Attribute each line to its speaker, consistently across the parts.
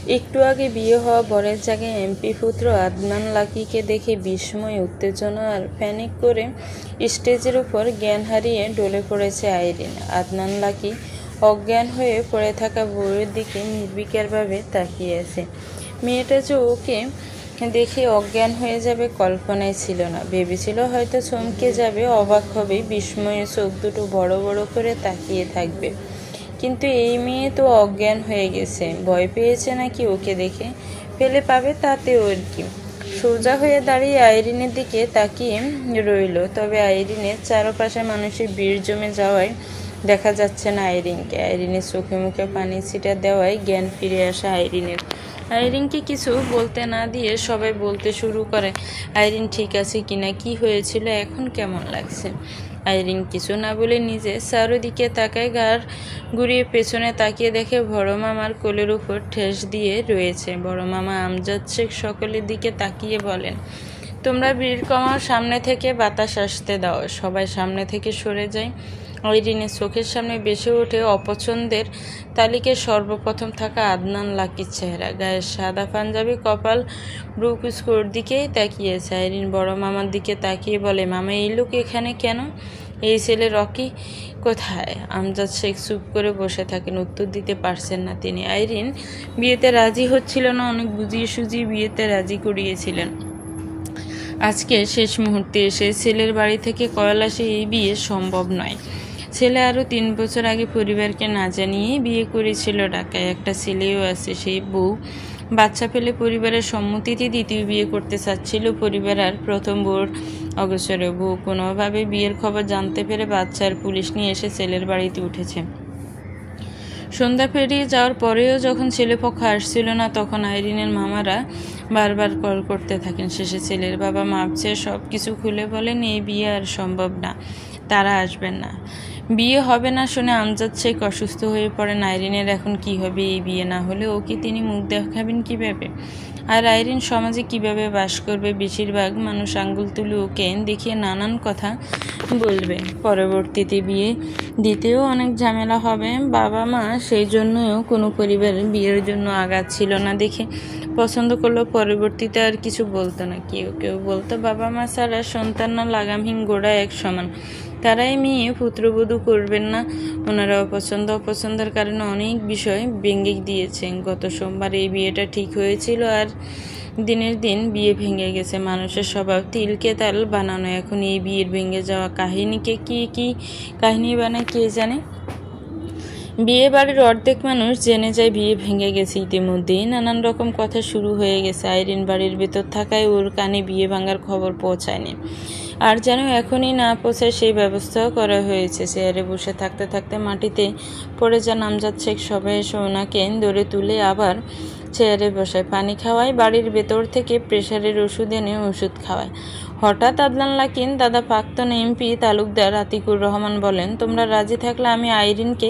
Speaker 1: একটু আগে বিয়ে হওয়া বরের জায়গায় এমপি পুত্র আদনান লাকিকে দেখে বিস্ময়, উত্তেজনা আর প্যানিক করে স্টেজের উপর জ্ঞান হারিয়ে ডলে পড়েছে আইরিন। আদনান লাকি অজ্ঞান হয়ে পড়ে থাকা বউয়ের দিকে নির্বিকারভাবে তাকিয়ে আছে। মেয়েটা যে ওকে দেখে অজ্ঞান হয়ে যাবে কল্পনায় ছিল না। ভেবেছিল হয়তো চমকে যাবে, অবাক হবে, বিস্ময়ে চোখ দুটো বড় বড় করে তাকিয়ে থাকবে। কিন্তু এই মেয়ে তো অজ্ঞান হয়ে গেছে। ভয় পেয়েছে নাকি ওকে দেখে? পেলে পাবে, তাতে ওর কি। সোজা হয়ে দাঁড়িয়ে আইরিনের দিকে তাকিয়ে রইল। তবে আইরিনের চারপাশে মানুষের ভিড় জমে যাওয়ায় দেখা যাচ্ছে না আইরিনকে। আইরিনের চোখে মুখে পানি ছিটা দেওয়ায় জ্ঞান ফিরে আসা আইরিনের। আইরিনকে কিছু বলতে না দিয়ে সবাই বলতে শুরু করে, আইরিন ঠিক আছে কিনা, কি হয়েছিল, এখন কেমন লাগছে। আইরিন কিছু না বলে নিজে চারদিকে তাকায়, ঘাড় ঘুরিয়ে পেছনে তাকিয়ে দেখে বড় মামার কোলের উপর ঠেস দিয়ে রয়েছে। বড় মামা আমজাদ শেখ সকলের দিকে তাকিয়ে বলেন, তোমরা ভিড় কমাও, সামনে থেকে বাতাস আসতে দাও। সবাই সামনে থেকে সরে যায়। আইরিনের চোখের সামনে ভেসে ওঠে অপছন্দের তালিকায় সর্বপ্রথম থাকা আদনান লাকির চেহারা। গায়ের সাদা পাঞ্জাবি, কপাল ব্রুকুস্কোর দিকেই তাকিয়েছে। আইরিন বড় মামার দিকে তাকিয়ে বলে, মামা এই লোক এখানে কেন? এই ছেলে রকি কোথায়? আমজাদ শেখ চুপ করে বসে থাকেন, উত্তর দিতে পারছেন না তিনি। আইরিন বিয়েতে রাজি হচ্ছিল না, অনেক বুঝিয়ে সুজিয়ে বিয়েতে রাজি করিয়েছিলেন। আজকে শেষ মুহূর্তে এসে ছেলের বাড়ি থেকে কল আসে এই বিয়ে সম্ভব নয়। ছেলে আরও 3 বছর আগে পরিবারকে না জানিয়ে বিয়ে করেছিল ঢাকায়। একটা ছেলেও আছে। সেই বউ বাচ্চা পেলে পরিবারের সম্মতিতে দ্বিতীয় বিয়ে করতে চাচ্ছিল পরিবার। আর প্রথম বউর অগোচরে বউ কোনোভাবে বিয়ের খবর জানতে পেরে বাচ্চার পুলিশ নিয়ে এসে ছেলের বাড়িতে উঠেছে। সন্ধ্যা পেরিয়ে যাওয়ার পরেও যখন ছেলেপক্ষ আসছিল না, তখন আইরিনের মামারা বারবার কল করতে থাকেন। শেষে ছেলের বাবা মাপ চেয়ে সব কিছু খুলে বলেন, এই বিয়ে আর সম্ভব না, তারা আসবেন না। বিয়ে হবে না শুনে আমজাদ শেখ অসুস্থ হয়ে পড়েন। আইরিনের এখন কি হবে? এই বিয়ে না হলে ওকে তিনি মুখ দেখাবেন কিভাবে? আর আইরিন সমাজে কিভাবে বাস করবে? বেশিরভাগ মানুষ আঙ্গুল তুলে ওকে দেখিয়ে নানান কথা বলবে। পরবর্তীতে বিয়ে দিতেও অনেক ঝামেলা হবে। বাবা মা সেই জন্যও কোনো পরিবারের বিয়ের জন্য আগাচ্ছিল না দেখে পছন্দ করলো। পরবর্তীতে আর কিছু বলতো না। কেউ কেউ বলতো বাবা মা ছাড়া সন্তান না লাগামহীন গোড়া এক সমান, তারাই মেয়ে পুত্রবধূ করবেন না। ওনারা অপছন্দের কারণে অনেক বিষয় ভেঙে দিয়েছেন। গত সোমবার এই বিয়েটা ঠিক হয়েছিল, আর দিনের দিন বিয়ে ভেঙে গেছে। মানুষের স্বভাব তিলকে তাল বানানো। এখন এই বিয়ের ভেঙে যাওয়া কাহিনীকে কি কাহিনী বানায় কে জানে। বিয়ে বাড়ির অর্ধেক মানুষ জেনে যায় বিয়ে ভেঙে গেছে। ইতিমধ্যেই নানান রকম কথা শুরু হয়ে গেছে। আইরিন বাড়ির ভেতর থাকায় ওর কানে বিয়ে ভাঙার খবর পৌঁছায়নি। আর যেন এখনই না পৌঁছায় সেই ব্যবস্থাও করা হয়েছে। চেয়ারে বসে থাকতে থাকতে মাটিতে পড়ে যান আমজাদ শেখ। সবাই এসে ওনাকে ধরে তুলে আবার চেয়ারে বসায়, পানি খাওয়ায়, বাড়ির ভেতর থেকে প্রেশারের ওষুধ এনে ওষুধ খাওয়ায়। হঠাৎ আদনান লাকির দাদা প্রাক্তন এমপি তালুকদার আতিকুর রহমান বলেন, তোমরা রাজি থাকলে আমি আইরিনকে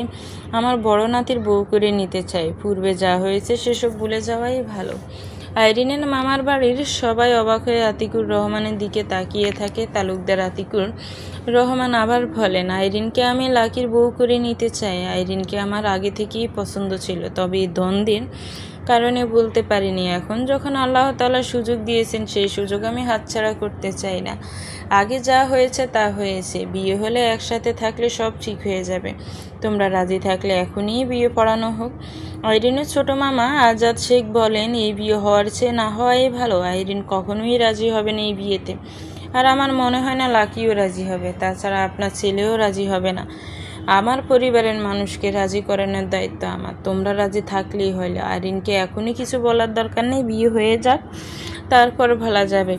Speaker 1: আমার বড় নাতির বউ করে নিতে চাই। পূর্বে যা হয়েছে সেসব ভুলে যাওয়াই ভালো। আইরিনের মামার বাড়ির সবাই অবাক হয়ে আতিকুর রহমানের দিকে তাকিয়ে থাকে। তালুকদার আতিকুর রহমান আবার বলেন, আইরিনকে আমি লাকির বউ করে নিতে চাই। আইরিনকে আমার আগে থেকেই পছন্দ ছিল, তবে এই দ্বন্দ্বের কারণে বলতে পারিনি। এখন যখন আল্লাহ তাআলা সুযোগ দিয়েছেন, সেই সুযোগ আমি হাতছাড়া করতে চাই না। আগে যা হয়েছে তা হয়েছে। বিয়ে হলে একসাথে থাকলে সব ঠিক হয়ে যাবে। তোমরা রাজি থাকলে এখনই বিয়ে পড়ানো হোক। আইরিনের ছোট মামা আজাদ শেখ বলেন, এই বিয়ে হওয়ার চেয়ে না হওয়াই ভালো। আইরিন কখনোই রাজি হবে না এই বিয়েতে, আর আমার মনে হয় না লাকিও রাজি হবে। তাছাড়া আপনার ছেলেও রাজি হবে না। আমার পরিবারের মানুষকে রাজি করানোর দায়িত্ব আমার। তোমরা রাজি থাকলেই হইল। আইরিনকে এখনই কিছু বলার দরকার নেই, বিয়ে হয়ে যাক, তারপর ভালা যাবে।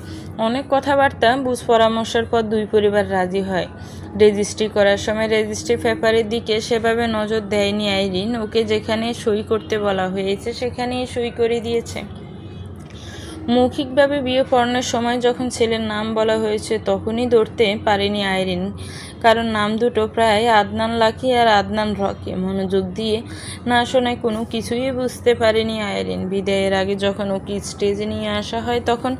Speaker 1: অনেক কথাবার্তা বুঝ পরামর্শের পর দুই পরিবার রাজি হয়। রেজিস্ট্রি করার সময় রেজিস্ট্রি পেপারের দিকে সেভাবে নজর দেয়নি আইরিন। ওকে যেখানে সই করতে বলা হয়েছে সেখানেই সই করে দিয়েছে। মৌখিকভাবে বিয়ে পড়ানোর সময় যখন ছেলের নাম বলা হয়েছে তখনই ধরতে পারেনি আইরিন, কারণ নাম দুটো প্রায় আদনান লাকি আর আদনান রকি। মনোযোগ দিয়ে না শোনায় কোনো কিছুই বুঝতে পারেনি আইরিন। বিদায়ের আগে যখন ওকে স্টেজে নিয়ে আসা হয় তখন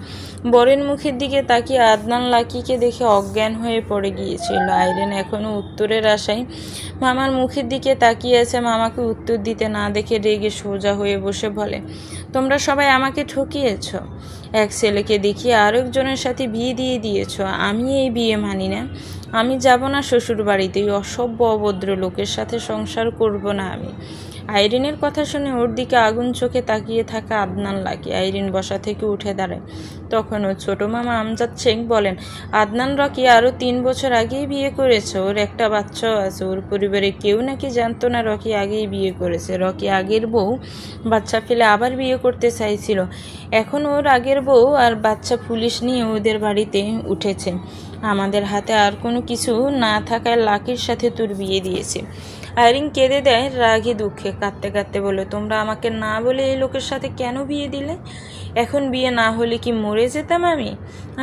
Speaker 1: বরের মুখের দিকে তাকিয়ে আদনান লাকিকে দেখে অজ্ঞান হয়ে পড়ে গিয়েছিল। আইরিন এখনও উত্তরের আশায় মামার মুখের দিকে তাকিয়ে আছে। মামাকে উত্তর দিতে না দেখে রেগে সোজা হয়ে বসে বলে, তোমরা সবাই আমাকে ঠকিয়েছ, এক ছেলেকে দেখিয়ে আরেকজনের সাথে বিয়ে দিয়ে দিয়েছ। আমি এই বিয়ে মানি না। আমি যাব না শ্বশুর বাড়িতে। অসভ্য অভদ্র লোকের সাথে সংসার করব না আমি। আইরিনের কথা শুনে ওর দিকে আগুন চোখে তাকিয়ে থাকা আদনান লাকি আইরিন বসা থেকে উঠে দাঁড়ায়। তখন ওর ছোট মামা আমজাদ শেখ বলেন, আদনান রকি আরও 3 বছর আগেই বিয়ে করেছে, ওর একটা বাচ্চাও আছে। ওর পরিবারে কেউ নাকি জানতো না রকি আগেই বিয়ে করেছে। রকি আগের বউ বাচ্চা ফেলে আবার বিয়ে করতে চাইছিল। এখন ওর আগের বউ আর বাচ্চা পুলিশ নিয়ে ওদের বাড়িতে উঠেছে। আমাদের হাতে আর কোনো কিছু না থাকায় লাকির সাথে তোর বিয়ে দিয়েছে। আইরিন কেঁদে দেয় রাগে দুঃখে, কাঁদতে কাঁদতে বলে, তোমরা আমাকে না বলে এই লোকের সাথে কেন বিয়ে দিলে? এখন বিয়ে না হলে কি মরে যেতাম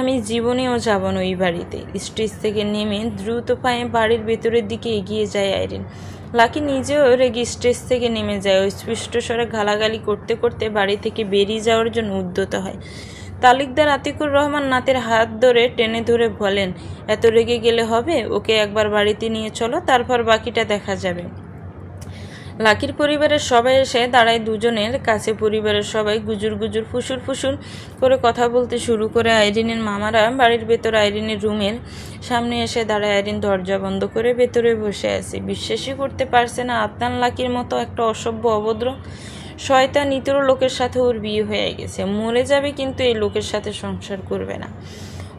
Speaker 1: আমি জীবনেও যাব না ওই বাড়িতে। স্টেজ থেকে নেমে দ্রুত পায়ে বাড়ির ভেতরের দিকে এগিয়ে যায় আইরিন। লাকি নিজেও রেগে স্টেজ থেকে নেমে যায়। স্পষ্ট স্বরে গালাগালি করতে করতে বাড়ি থেকে বেরিয়ে যাওয়ার জন্য উদ্যত হয়। তালুকদার আতিকুর রহমান নাতের হাত ধরে টেনে ধরে বলেন, এত রেগে গেলে হবে? ওকে একবার বাড়িতে নিয়ে চলো, তারপর বাকিটা দেখা যাবে। লাকির পরিবারের সবাই এসে দাঁড়ায় দুজনের কাছে। পরিবারের সবাই গুজুর গুজুর ফুসুর ফুসুর করে কথা বলতে শুরু করে। আইরিনের মামারা বাড়ির ভেতর আইরিনের রুমের সামনে এসে দাঁড়ায়। আইরিন দরজা বন্ধ করে ভেতরে বসে আছে। বিশ্বাসই করতে পারছে না আদনান লাকির মতো একটা অসভ্য অভদ্র শয়তান ইতর লোকের সাথে ওর বিয়ে হয়ে গেছে। মরে যাবে কিন্তু এই লোকের সাথে সংসার করবে না।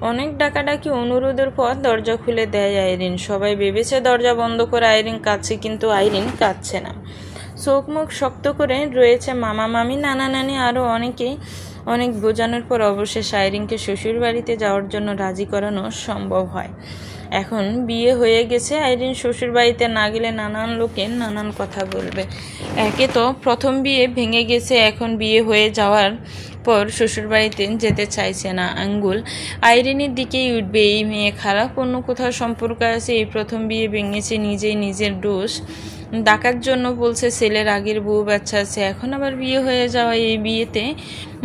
Speaker 1: অনেক ডাকাডাকি অনুরোধের পর দরজা খুলে দেয় আইরিন। সবাই ভেবেছে দরজা বন্ধ করে আইরিন কাঁদছে, কিন্তু আইরিন কাঁদছে না। চোখ মুখ শক্ত করে রয়েছে। মামা মামি নানা নানি আরও অনেকেই অনেক বোঝানোর পর অবশেষে আইরিনকে শ্বশুর বাড়িতে যাওয়ার জন্য রাজি করানো সম্ভব হয়। এখন বিয়ে হয়ে গেছে, আইরিন শ্বশুর বাড়িতে না গেলে নানান লোকে নানান কথা বলবে। একে তো প্রথম বিয়ে ভেঙে গেছে, এখন বিয়ে হয়ে যাওয়ার পর শ্বশুর বাড়িতে যেতে চাইছে না। আঙ্গুল আইরিনের দিকেই উঠবে। এই মেয়ে খারাপ, অন্য কোথাও সম্পর্ক আছে, এই প্রথম বিয়ে ভেঙেছে, নিজেই নিজের দোষ ডাকার জন্য বলছে। ছেলের আগের বউ বাচ্চা আছে, এখন আবার বিয়ে হয়ে যাওয়া এই বিয়েতে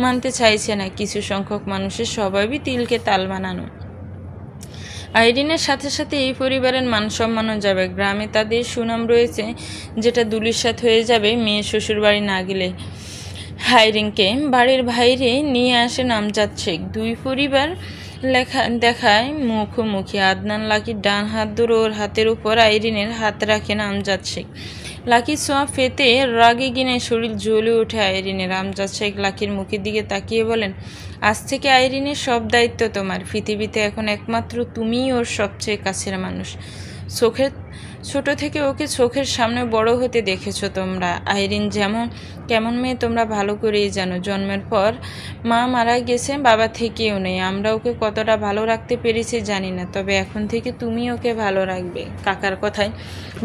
Speaker 1: মানতে চাইছে না। কিছু সংখ্যক মানুষের স্বভাবই তিলকে তাল বানানো। আইরিনের সাথে সাথে এই পরিবারের মান সম্মানও যাবে। গ্রামে তাদের সুনাম রয়েছে, যেটা দুলিশ্বাত হয়ে যাবে মেয়ে শ্বশুর বাড়ি না গেলে। আইরিনকে বাড়ির বাইরে নিয়ে আসেন আমজাদ শেখ। দুই পরিবার দেখায় মুখোমুখি। আদনান লাকির ডান হাত ধরে ওর হাতের উপর আইরিনের হাত রাখেন আমজাদ শেখ। লাকির ছোঁয়া পেতে রাগে গিনে শরীর জ্বলে ওঠে আইরিনের। আমজাদ শেখ লাকির মুখের দিকে তাকিয়ে বলেন, আজ থেকে আইরিনের সব দায়িত্ব তোমার। পৃথিবীতে এখন একমাত্র তুমিই ওর সবচেয়ে কাছের মানুষ। ছোট থেকে ওকে চোখের সামনে বড় হতে দেখেছো তোমরা। আইরিন কেমন মেয়ে তোমরা ভালো করেই জানো। জন্মের পর মা মারা গেছে, বাবা থেকেও নেই। আমরা ওকে কতটা ভালো রাখতে পেরেছি জানি না, তবে এখন থেকে তুমি ওকে ভালো রাখবে। কাকার কথায়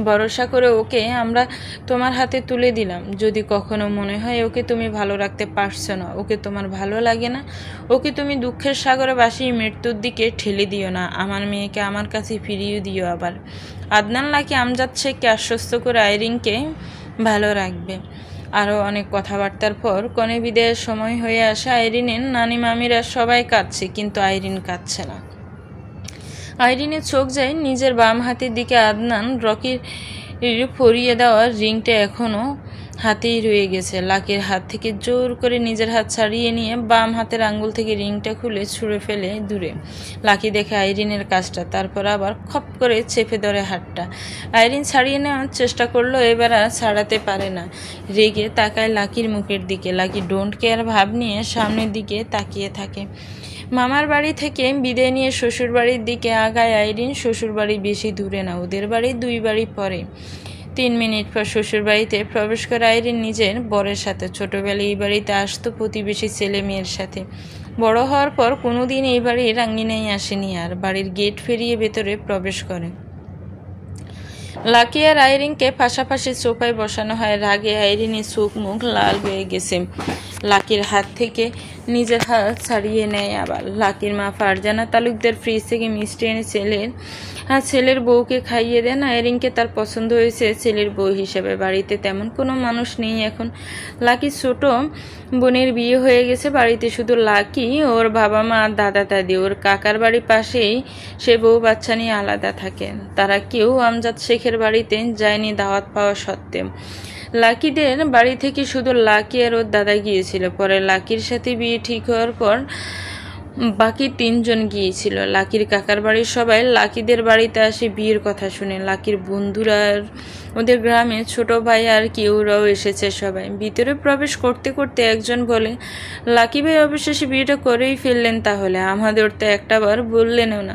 Speaker 1: ভরসা করে ওকে আমরা তোমার হাতে তুলে দিলাম। যদি কখনো মনে হয় ওকে তুমি ভালো রাখতে পারছো না, ওকে তোমার ভালো লাগে না, ওকে তুমি দুঃখের সাগরে ভাসিয়ে মৃত্যুর দিকে ঠেলে দিও না। আমার মেয়েকে আমার কাছে ফিরিয়ে দিও। আবার আদনান লাকি আমজাদ শেখকে আশ্বস্ত করে আইরিনকে ভালো রাখবে। আরও অনেক কথাবার্তার পর কনে বিদায়ের সময় হয়ে আসে। আইরিনের নানি মামিরা সবাই কাঁদছে, কিন্তু আইরিন কাঁদছে না। আইরিনের চোখ যায় নিজের বাম হাতের দিকে। আদনান রকির পরিয়ে দেওয়া রিংটা এখনও হাতেই রয়ে গেছে। লাকির হাত থেকে জোর করে নিজের হাত ছাড়িয়ে নিয়ে বাম হাতের আঙ্গুল থেকে রিংটা খুলে ছুঁড়ে ফেলে দূরে। লাকি দেখে আইরিনের কাজটা, তারপর আবার খপ করে চেপে ধরে হাতটা। আইরিন ছাড়িয়ে নেওয়ার চেষ্টা করলো, এবার আর ছাড়াতে পারে না। রেগে তাকায় লাকির মুখের দিকে। লাকি ডোন্ট কেয়ার ভাব নিয়ে সামনের দিকে তাকিয়ে থাকে। মামার বাড়ি থেকে বিদায় নিয়ে শ্বশুর বাড়ির দিকে আগায় আইরিন। শ্বশুর বাড়ি বেশি দূরে না, ওদের বাড়ি 2 বাড়ি পরে। 3 মিনিট পর শ্বশুর বাড়িতে প্রবেশ করে আইরিন নিজের বরের সাথে। ছোটবেলায় এই বাড়িতে আসতো প্রতিবেশী ছেলে মেয়ের সাথে। বড় হওয়ার পর কোনোদিন এই বাড়ির আঙ্গিনায় আসেনি আর। বাড়ির গেট ফেরিয়ে ভেতরে প্রবেশ করে। লাকি আর আইরিনকে পাশাপাশি সোফায় বসানো হয়। রাগে আইরিনের চোখ মুখ লাল হয়ে গেছে। লাকির হাত থেকে নিজের হাত ছাড়িয়ে নেয়। আবার লাকির মা ফারজানা তালুকদার ফ্রিজ থেকে মিষ্টি এনে ছেলের বউকে খাইয়ে দেন। আইরিনকে তার পছন্দ হয়েছে ছেলের বউ হিসেবে। বাড়িতে তেমন কোনো মানুষ নেই এখন। লাকির ছোট বোনের বিয়ে হয়ে গেছে। বাড়িতে শুধু লাকি, ওর বাবা মা, দাদা দাদি। ওর কাকার বাড়ির পাশেই সে বউ বাচ্চা নিয়ে আলাদা থাকেন। তারা কেউ আমজাদ শেখের বাড়িতে যায়নি দাওয়াত পাওয়া সত্ত্বেও। লাকিদের বাড়ি থেকে শুধু লাকি আর ওর দাদা গিয়েছিল। পরে লাকির সাথে বিয়ে ঠিক হওয়ার পর বাকি 3 জন গিয়েছিল। লাকির কাকার বাড়ির সবাই লাকিদের বাড়িতে আসে বিয়ের কথা শুনে। লাকির বন্ধুরা, ওদের গ্রামে ছোট ভাই আর কেউরাও এসেছে সবাই। ভিতরে প্রবেশ করতে করতে একজন বলে, লাকি ভাই অবশেষে বিয়েটা করেই ফেললেন তাহলে, আমাদের তো একটাবার বললেনও না।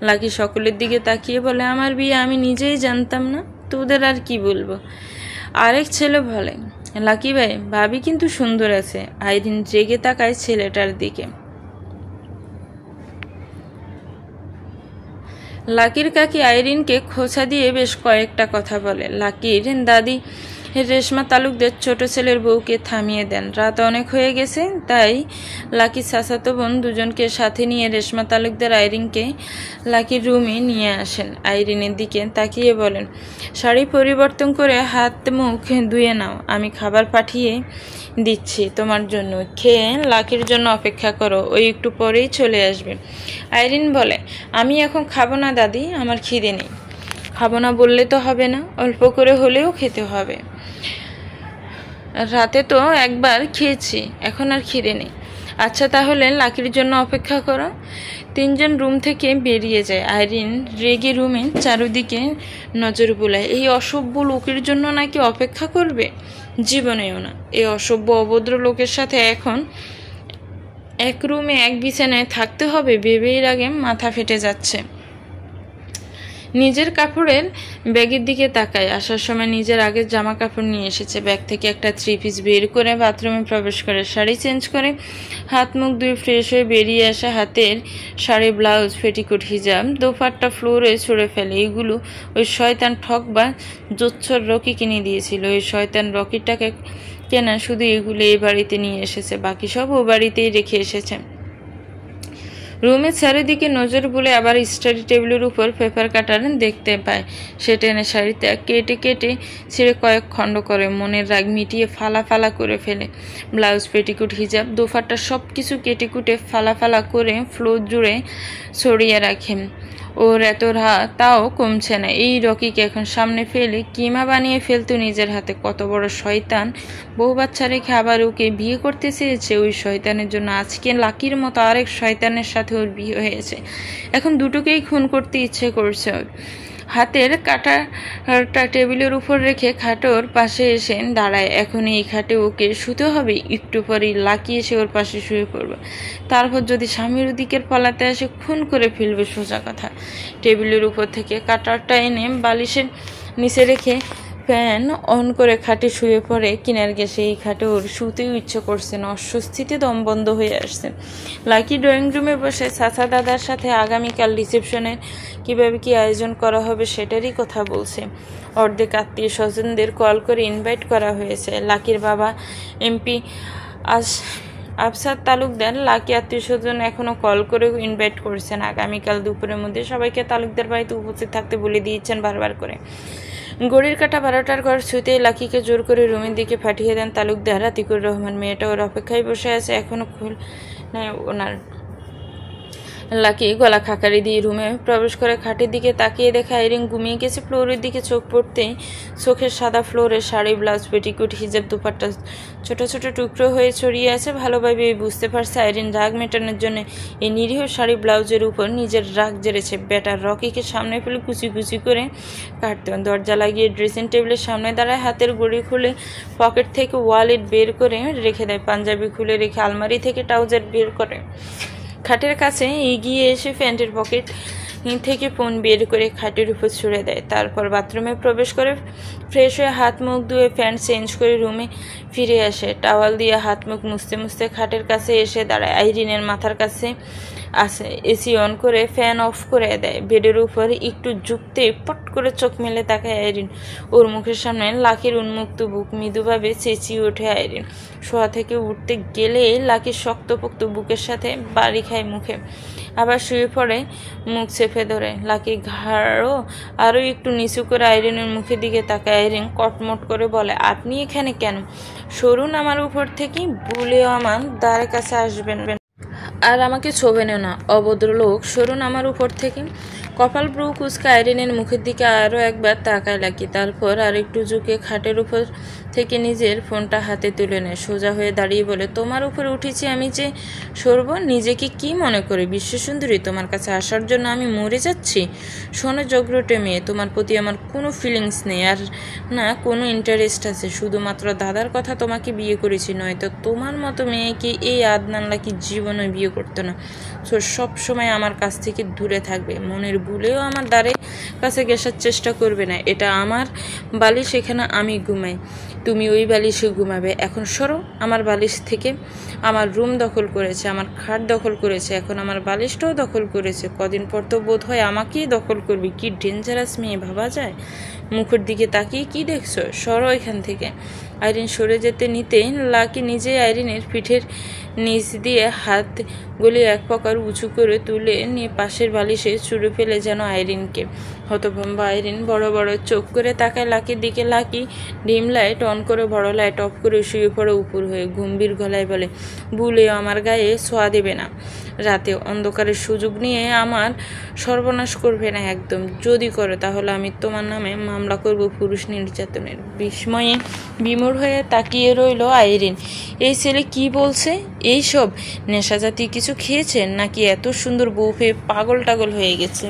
Speaker 1: লাকি সকলের দিকে তাকিয়ে বলে, আমার বিয়ে আমি নিজেই জানতাম না, তোদের আর কি বলবো। আরেক ছেলে বলে, লাকি ভাই ভাবি কিন্তু সুন্দর আছে। আইরিন রেগে তাকায় ছেলেটার দিকে। লাকির কাকি আইরিনকে খোঁচা দিয়ে বেশ কয়েকটা কথা বলে। লাকির দাদি রেশমা তালুকদার ছোট ছেলের বউকে থামিয়ে দেন। রাত অনেক হয়ে গেছে, তাই লাকির চাচাতো বোন দুজনকে সাথে নিয়ে রেশমা তালুকদার আইরিনকে লাকির রুমে নিয়ে আসেন। আইরিনের দিকে তাকিয়ে বলেন, শাড়ি পরিবর্তন করে হাত মুখ ধুয়ে নাও, আমি খাবার পাঠিয়ে দিচ্ছি তোমার জন্য। খেয়ে লাকির জন্য অপেক্ষা করো, ওই একটু পরেই চলে আসবে। আইরিন বলে, আমি এখন খাবো না দাদি, আমার খিদে নেই। খাবো না বললে তো হবে না, অল্প করে হলেও খেতে হবে। রাতে তো একবার খেয়েছি, এখন আর খিদে নেই। আচ্ছা তাহলে লাকির জন্য অপেক্ষা করো। 3 জন রুম থেকে বেরিয়ে যায়। আইরিন রেগে রুমে চারদিকে নজর বুলায়। এই অসভ্য লোকের জন্য নাকি অপেক্ষা করবে? জীবনেও না। এই অসভ্য অভদ্র লোকের সাথে এখন এক রুমে এক বিছানায় থাকতে হবে ভেবেই আগে মাথা ফেটে যাচ্ছে। নিজের কাপড়ের ব্যাগের দিকে তাকায়। আসার সময় নিজের আগের জামা কাপড় নিয়ে এসেছে। ব্যাগ থেকে একটা 3 পিস বের করে বাথরুমে প্রবেশ করে শাড়ি চেঞ্জ করে হাত মুখ ধুয়ে ফ্রেশ হয়ে বেরিয়ে আসে। হাতের শাড়ি, ব্লাউজ, পেটিকোট, হিজাব, দোপাট্টা ফ্লোরে ছুঁড়ে ফেলে। এগুলো ওই শয়তান ঠক বা জোচ্ছর রকি কিনে দিয়েছিল। ওই শয়তান রকিটাকে কেনা শুধু এগুলো এই বাড়িতে নিয়ে এসেছে, বাকি সব ও বাড়িতেই রেখে এসেছে। রুমের চারিদিকে নজর বুলে আবার স্টাডি টেবিলের উপর পেপার কাটার দেখতে পায়। সে টেনে শাড়িতে কেটে কেটে ছিঁড়ে কয়েক খণ্ড করে মনের রাগ মিটিয়ে ফালা ফালা করে ফেলে। ব্লাউজ, পেটিকুট, হিজাব, দোপাট্টা সব কিছু কেটে কুটে ফালা ফালা করে ফ্লোর জুড়ে ছড়িয়ে রাখেন। ওর এত তাও কমছে না। এই রকিকে এখন সামনে ফেলে কিমা বানিয়ে ফেলতো নিজের হাতে। কত বড় শয়তান! বউ বাচ্চা রেখে আবার ওকে বিয়ে করতে চেয়েছে। ওই শয়তানের জন্য আজকে লাকির মতো আরেক শয়তানের সাথে ওর বিয়ে হয়েছে। এখন দুটোকেই খুন করতে ইচ্ছে করছে ওর। হাতের কাঁটাটা টেবিলের উপর রেখে খাটোর পাশে এসে দাঁড়ায়। এখন এই খাটে ওকে শুতে হবে। একটু পরেই লাকি এসে ওর পাশে শুয়ে পড়বে। তারপর যদি স্বামীর দিকের পালাতে আসে খুন করে ফেলবে, সোজা কথা। টেবিলের উপর থেকে কাঁটারটা এনে বালিশের নিচে রেখে ফ্যান অন করে খাটে শুয়ে পড়ে। কিনার গেছে এই খাটে ওর শুতেও ইচ্ছে করছে না। অস্বস্তিতে দম বন্ধ হয়ে আসছে। লাকি ড্রয়িং রুমে বসে চাচা দাদার সাথে আগামীকাল রিসেপশনের কিভাবে কি আয়োজন করা হবে সেটারই কথা বলছে। অর্ধেক আত্মীয় স্বজনদের কল করে ইনভাইট করা হয়েছে। লাকির বাবা এমপি আফসার তালুকদার লাকি আত্মীয় স্বজন এখনো কল করে ইনভাইট করছেন। আগামীকাল দুপুরের মধ্যে সবাইকে তালুকদার বাড়িতে উপস্থিত থাকতে বলে দিয়েছেন বারবার করে। ঘড়ির কাঁটা 12টার ঘর ছুঁতেই লাকিকে জোর করে রুমের দিকে পাঠিয়ে দেন তালুকদার। আতিকুর রহমান মেয়েটা ওর অপেক্ষায় বসে আছে, এখনো খুল নেয় ওনার। লাকি গলা খাকারি দিয়ে রুমে প্রবেশ করে খাটের দিকে তাকিয়ে দেখে আইরিন ঘুমিয়ে গেছে। ফ্লোরের দিকে চোখ পড়তেই চোখের সাদা ফ্লোরে শাড়ি, ব্লাউজ, পেটিকুট, হিজাব, দুপাট্টা ছোট ছোট টুকরো হয়ে ছড়িয়ে আছে। ভালোভাবে বুঝতে পারছে আইরিন রাগ মেটানোর জন্য এই নিরীহ শাড়ি ব্লাউজের উপর নিজের রাগ জেরেছে। বেটার রকিকে সামনে ফেলে কুচি কুচি করে কাটতে। দরজা লাগিয়ে ড্রেসিং টেবিলের সামনে দাঁড়ায়। হাতের ঘড়ি খুলে পকেট থেকে ওয়ালেট বের করে রেখে দেয়। পাঞ্জাবি খুলে রেখে আলমারি থেকে ট্রাউজার বের করে খাটের কাছে এগিয়ে এসে প্যান্টের পকেট থেকে ফোন বের করে খাটের উপর ছুঁড়ে দেয়। তারপর বাথরুমে প্রবেশ করে ফ্রেশ হয়ে হাত মুখ ধুয়ে প্যান্ট চেঞ্জ করে রুমে ফিরে আসে। টাওয়াল দিয়ে হাত মুখ মুছতে মুছতে খাটের কাছে এসে দাঁড়ায়। আইরিনের মাথার কাছে আসে, এসি অন করে ফ্যান অফ করে দেয়। বেডের উপর একটু ঝুঁকতে পট করে চোখ মেলে তাকায় আইরিন। ওর মুখের সামনে লাকির উন্মুক্ত বুক। মৃদুভাবে চেঁচিয়ে ওঠে আইরিন। শোয়া থেকে উঠতে গেলে লাকির শক্তপোক্ত বুকের সাথে বাড়ি খায় মুখে। আবার শুয়ে পড়ে, মুখ চেপে ধরে। লাকি ঘাড়ও আরও একটু নিচু করে আইরিনের মুখের দিকে তাকায়। আইরিন কটমট করে বলে, আপনি এখানে কেন? সরুন আমার উপর থেকে, ভুলেও আমার দ্বারের কাছে আসবেন আর আমাকে ছোবেনও না। অভদ্রলোক, সরুন আমার উপর থেকে। কপাল ব্রু কুচকা আইরিনের মুখের দিকে আরও একবার তাকায় লাকি। তারপর আর একটু ঝুঁকে খাটের উপর থেকে নিজের ফোনটা হাতে তুলে নেয়। সোজা হয়ে দাঁড়িয়ে বলে, তোমার উপর উঠেছি আমি যে সরব? নিজেকে কি মনে করে বিশ্বসুন্দরী? তোমার কাছে আসার জন্য আমি মরে যাচ্ছি? শোনো জগরটে মেয়ে, তোমার প্রতি আমার কোনো ফিলিংস নেই, আর না কোনো ইন্টারেস্ট আছে। শুধুমাত্র দাদার কথা তোমাকে বিয়ে করেছি, নয়তো তোমার মতো মেয়েকে এই আদনান লাকি জীবনে বিয়ে করতো না। সব সময় আমার কাছ থেকে দূরে থাকবে। মনের ভুলেও আমার দ্বারে কাছে গেসার চেষ্টা করবে না। এটা আমার বালিশ, এখানে আমি ঘুমাই, তুমি ওই বালিশে ঘুমাবে। এখন সরো আমার বালিশ থেকে। আমার রুম দখল করেছে, আমার খাট দখল করেছে, এখন আমার বালিশটাও দখল করেছে। কদিন পর তো বোধ হয় আমাকেই দখল করবি। কি ডেঞ্জারাস মেয়ে ভাবা যায়? মুখের দিকে তাকিয়ে কি দেখছো? সরো এখান থেকে। আইরিন সরে যেতে নিতে লাকি নিজে আইরিনের পিঠের নিচ দিয়ে হাত গলিয়ে এক প্রকার উঁচু করে তুলে নিয়ে পাশের বালিশে ছুঁড়ে ফেলে যেন আইরিনকে। হতভম্ব আইরিন বড় বড় চোখ করে তাকায় লাকির দিকে। লাকি ডিম লাইট অন করে বড় লাইট অফ করে শুয়ে পড়ে উপর হয়ে। গম্ভীর গলায় বলে, ভুলেও আমার গায়ে ছোঁয়া দেবে না। রাতে অন্ধকারের সুযোগ নিয়ে আমার সর্বনাশ করবে না একদম। যদি করো তাহলে আমি তোমার নামে মামলা করব পুরুষ নির্যাতনের। বিস্ময়ে বিমূঢ় হয়ে তাকিয়ে রইল আইরিন। এই ছেলে কি বলছে? এইসব নেশা জাতীয় কিছু খেয়েছেন নাকি এত সুন্দর বউ পেয়ে পাগল টাগল হয়ে গেছে?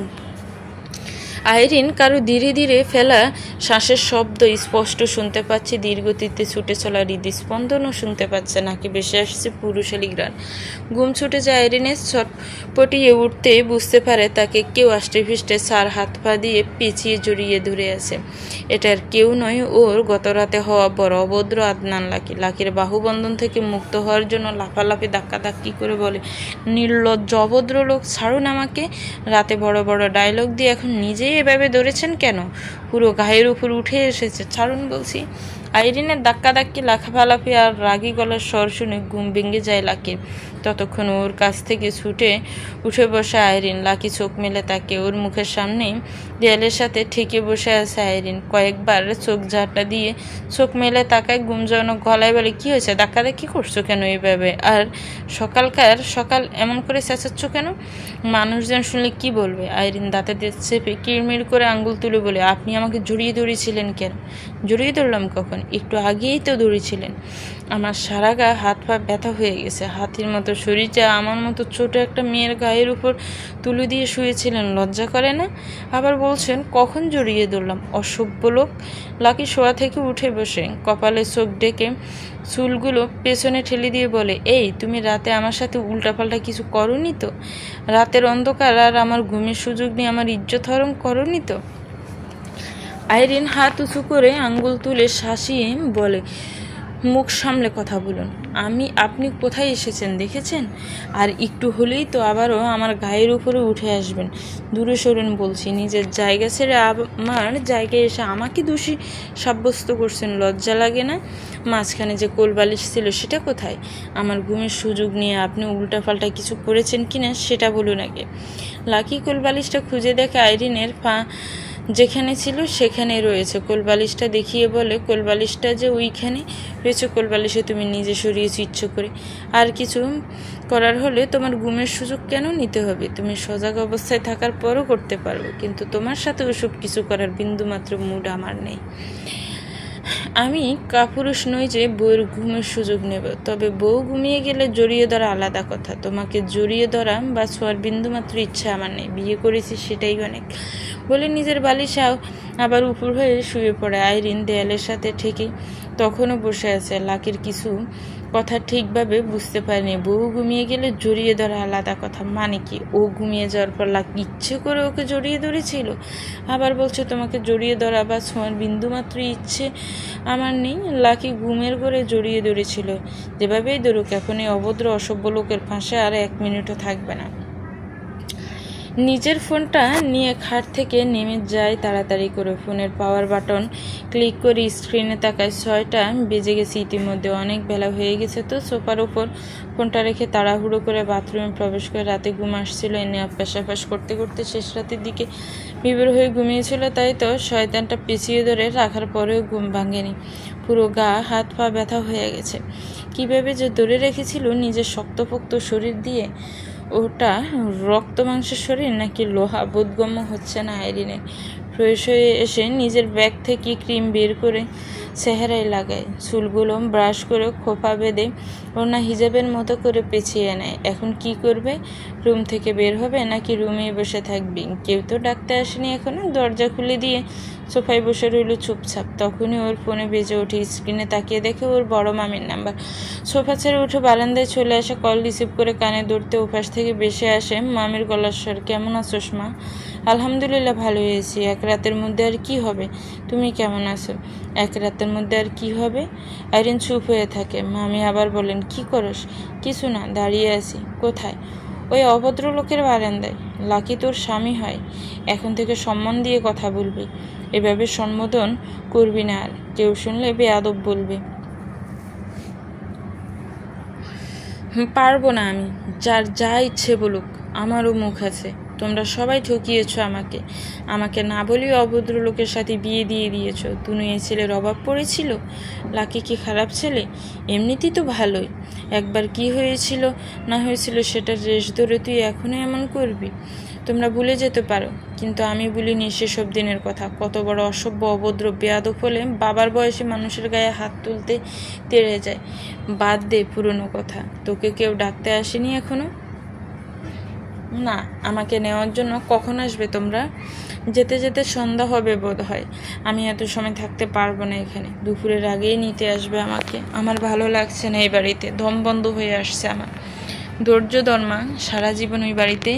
Speaker 1: আইরিন কারো ধীরে ধীরে ফেলা শ্বাসের শব্দ স্পষ্ট শুনতে পাচ্ছে। দীর্ঘতিতে ছুটে চলা হৃদস্পন্দনও শুনতে পাচ্ছে। নাকি বেশি আসছে পুরুষালী গ্রান। ঘুম ছুটে যায় আইরিনের। ছটপটিয়ে উঠতে বুঝতে পারে তাকে কেউ আষ্টে ফিষ্টে সার হাত পা দিয়ে পেঁচিয়ে জড়িয়ে ধরে আছে। এটার কেউ নয়, ওর গতরাতে হওয়া বড় অভদ্র আদনান লাকি। লাকির বাহুবন্ধন থেকে মুক্ত হওয়ার জন্য লাফালাফি ধাক্কি করে বলে, নির্লজ্জ অভদ্র লোক, ছাড়ুন আমাকে। রাতে বড় বড় ডায়লগ দিয়ে এখন নিজেই এভাবে ধরেছেন কেন? পুরো গায়ের উপর উঠে এসেছে, ছাড়ুন বলছি। আইরিনের ধাক্কি লাফালাফি আর রাগী গলার স্বর শুনে ঘুম ভেঙে যায় লাকির। ততক্ষণ ওর কাছ থেকে ছুটে উঠে বসে আইরিন। লাকি চোখ মেলে তাকে। ওর মুখের সামনেই দেয়ালের সাথে ঠেকে বসে আছে আইরিন। কয়েকবার চোখ ঝাঁটা দিয়ে চোখ মেলে তাকায় গুমজনক গলায় বলে, কি হয়েছে? ধাক্কি করছো কেন এইভাবে? আর সকাল এমন করে চেঁচাচ্ছ কেন? মানুষজন শুনলে কি বলবে? আইরিন দাঁতে চেপে কিড়মিড় করে আঙ্গুল তুলে বলে, আপনি আমাকে জড়িয়ে ধরেছিলেন কেন? জড়িয়ে ধরলাম কখন? একটু আগেই তো ধরেছিলেন। আমার সারা গা হাত পা ব্যথা হয়ে গেছে। হাতির মতো শরীরটা আমার মতো ছোট একটা মেয়ের গায়ের উপর তুলে দিয়ে শুয়েছিলেন, লজ্জা করে না? আবার বলছেন কখন জড়িয়ে ধরলাম? অসভ্য লোক। লাকি শোয়া থেকে উঠে বসে কপালে চোখ ডেকে চুলগুলো পেছনে ঠেলে দিয়ে বলে, এই তুমি রাতে আমার সাথে উল্টাপাল্টা কিছু করনি তো? রাতের অন্ধকার আর আমার ঘুমের সুযোগ নিয়ে আমার ইজ্জত হরণ করনি তো? আইরিন হাত উঁচু করে আঙ্গুল তুলে শাসিয়ে বলে, মুখ সামলে কথা বলুন। আপনি কোথায় এসেছেন দেখেছেন? আর একটু হলেই তো আবারও আমার গায়ের উপরে উঠে আসবেন। দূরে সরুন বলছি। নিজের জায়গা ছেড়ে আমার জায়গায় এসে আমাকে দোষী সাব্যস্ত করছেন, লজ্জা লাগে না? মাঝখানে যে কোলবালিশ ছিল সেটা কোথায়? আমার ঘুমের সুযোগ নিয়ে আপনি উল্টাপাল্টা কিছু করেছেন কিনা সেটা বলুন আগে। লাকি কোলবালিশটা খুঁজে দেখে আইরিনের পা যেখানে ছিল সেখানে রয়েছে। কোলবালিশটা দেখিয়ে বলে, কোলবালিশটা যে ওইখানে রয়েছে, কোলবালিশে তুমি নিজে সরিয়েছো ইচ্ছে করে। আর কিছু করার হলে তোমার ঘুমের সুযোগ কেন নিতে হবে? তুমি সজাগ অবস্থায় থাকার পরও করতে পারবে, কিন্তু তোমার সাথে ওসব কিছু করার বিন্দুমাত্র মুড আমার নেই। আমি কাপুরুষ নই যে বউয়ের ঘুমের সুযোগ নেব, তবে বউ ঘুমিয়ে গেলে জড়িয়ে ধরা আলাদা কথা। তোমাকে জড়িয়ে ধরা বা ছোঁয়ার বিন্দুমাত্র ইচ্ছা আমার নেই। বিয়ে করেছি সেটাই অনেক বলে নিজের বালিশাও আবার উপর হয়ে শুয়ে পড়ে। আইরিন দেয়ালের সাথে ঠেকে তখনও বসে আছে। লাকির কিছু কথা ঠিকভাবে বুঝতে পারেনি। বউ ঘুমিয়ে গেলে জড়িয়ে ধরা আলাদা কথা, মানে কি ও ঘুমিয়ে যাওয়ার পর লাকি ইচ্ছে করে ওকে জড়িয়ে ধরেছিল? আবার বলছে তোমাকে জড়িয়ে ধরা বা ছোঁয়ার বিন্দুমাত্র ইচ্ছে আমার নেই। লাকি ঘুমের ঘরে জড়িয়ে ধরেছিল। যেভাবেই ধরুক, এখন এই অভদ্র অসভ্য লোকের ফাঁসে আর 1 মিনিটও থাকবে না। নিজের ফোনটা নিয়ে খাট থেকে নেমে যায় তাড়াতাড়ি করে। ফোনের পাওয়ার বাটন ক্লিক করে স্ক্রিনে তাকায়। 6টা বেজে গেছে ইতিমধ্যে, অনেক বেলা হয়ে গেছে। তো সোফার ওপর ফোনটা রেখে তাড়াহুড়ো করে বাথরুমে প্রবেশ করে। রাতে ঘুম আসছিল, এনে অভ্যাস করতে করতে শেষ রাতের দিকে বিভোর হয়ে ঘুমিয়েছিল। তাই তো শয়তানটা পেঁচিয়ে ধরে রাখার পরেও ঘুম ভাঙেনি। পুরো গা হাত পা ব্যথা হয়ে গেছে। কীভাবে যে ধরে রেখেছিল নিজের শক্তপোক্ত শরীর দিয়ে, ওটা রক্ত মাংসের শরীর নাকি লোহা বোধগম্য হচ্ছে না আইরিনের। ফ্রেশ হয়ে এসে নিজের ব্যাগ থেকে ক্রিম বের করে চেহারায় লাগায়। চুলগুলো ব্রাশ করে খোপা বেঁধে ওনা হিজাবের মতো করে পেঁচিয়ে নেয়। এখন কি করবে? রুম থেকে বের হবে নাকি রুমেই বসে থাকবি? কেউ তো ডাকতে আসেনি এখনো। দরজা খুলে দিয়ে সোফায় বসে রইল চুপচাপ। তখনই ওর ফোনে বেজে ওঠে। স্ক্রিনে তাকিয়ে দেখে ওর বড় মামির নাম্বার। সোফা ছেড়ে উঠে বারান্দায় চলে আসে। কল রিসিভ করে কানে ধরতে ওপাশ থেকে বেশে আসে মামির গলার স্বর। কেমন আছোস মা? আলহামদুলিল্লাহ ভালো হয়েছি। 1 রাতের মধ্যে আর কি হবে? তুমি কেমন আছো? 1 রাতের মধ্যে আর কি হবে? আইরিন চুপ হয়ে থাকে। মামি আবার বলেন, কি করস? কিছু না, দাঁড়িয়ে আছি। কোথায়? ওই অভদ্র লোকের বারান্দায়। লাকি তোর স্বামী হয়, এখন থেকে সম্মান দিয়ে কথা বলবি। এভাবে সম্বোধন করবি না, আর কেউ শুনলে বেয়াদব বলবে। পারবো না আমি। যার যা ইচ্ছে বলুক, আমারও মুখ আছে। তোমরা সবাই ঠকিয়েছ আমাকে না বলেই অভদ্র লোকের সাথে বিয়ে দিয়ে দিয়েছ। দুনিয়ায় ছেলের অভাব পড়েছিল? লাকি কি খারাপ ছেলে? এমনিতেই তো ভালোই। একবার কি হয়েছিল না হয়েছিল সেটার রেশ ধরে তুই এখনো এমন করবি? তোমরা ভুলে যেতে পারো, কিন্তু আমি ভুলিনি সেসব দিনের কথা। কত বড় অসভ্য অভদ্র বেয়াদব হলে বাবার বয়সে মানুষের গায়ে হাত তুলতে তেড়ে যায়। বাদ দে পুরনো কথা। তোকে কেউ ডাকতে আসেনি এখনো? না। আমাকে নেওয়ার জন্য কখন আসবে তোমরা? যেতে যেতে সন্ধ্যা হবে বোধ হয়। আমি এত সময় থাকতে পারবো না এখানে। দুপুরের আগেই নিতে আসবে আমাকে। আমার ভালো লাগছে না এই বাড়িতে। দম বন্ধ হয়ে আসছে আমার। ধৈর্য ধর মা, সারা জীবন ওই বাড়িতে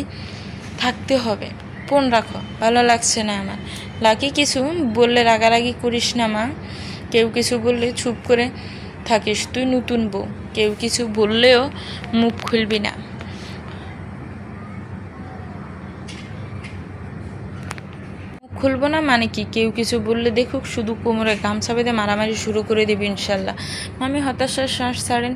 Speaker 1: থাকতে হবে। ফোন রাখো, ভালো লাগছে না আমার। লাকি কিছু বললে রাগারাগি করিস না মা। কেউ কিছু বললে চুপ করে থাকিস। তুই নতুন বউ, কেউ কিছু বললেও মুখ খুলবি না। খুলবো না মানে কি? কেউ কিছু বললে দেখুক, শুধু কোমরে গামছা বেঁধে মারামারি শুরু করে দেবে ইনশাল্লাহ। মামি হতাশার শ্বাস ছাড়েন।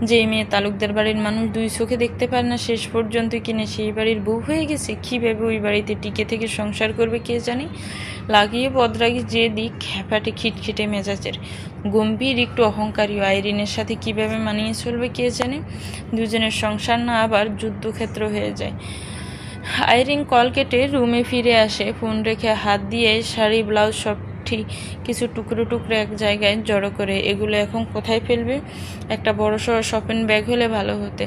Speaker 1: যে মেয়ে তালুকদার বাড়ির মানুষ 2 চোখে দেখতে পারে না, শেষ পর্যন্ত কিনে সেই বাড়ির বউ হয়ে গেছে। কীভাবে ওই বাড়িতে টিকে থেকে সংসার করবে কে জানে। লাগিয়ে বদরাগি যে দিক, খ্যাপাটে খিটখিটে মেজাজের, গম্ভীর একটু অহংকারী আইরিনের সাথে কিভাবে মানিয়ে চলবে কে জানে। দুজনের সংসার না আবার যুদ্ধক্ষেত্র হয়ে যায়। আইরিন কল কেটে রুমে ফিরে আসে। ফোন রেখে হাত দিয়ে শাড়ি ব্লাউজ সব ঠিক কিছু টুকরো টুকরো এক জায়গায় জড়ো করে। এগুলো এখন কোথায় ফেলবে? একটা বড় সড়ো শপিং ব্যাগ হলে ভালো হতে।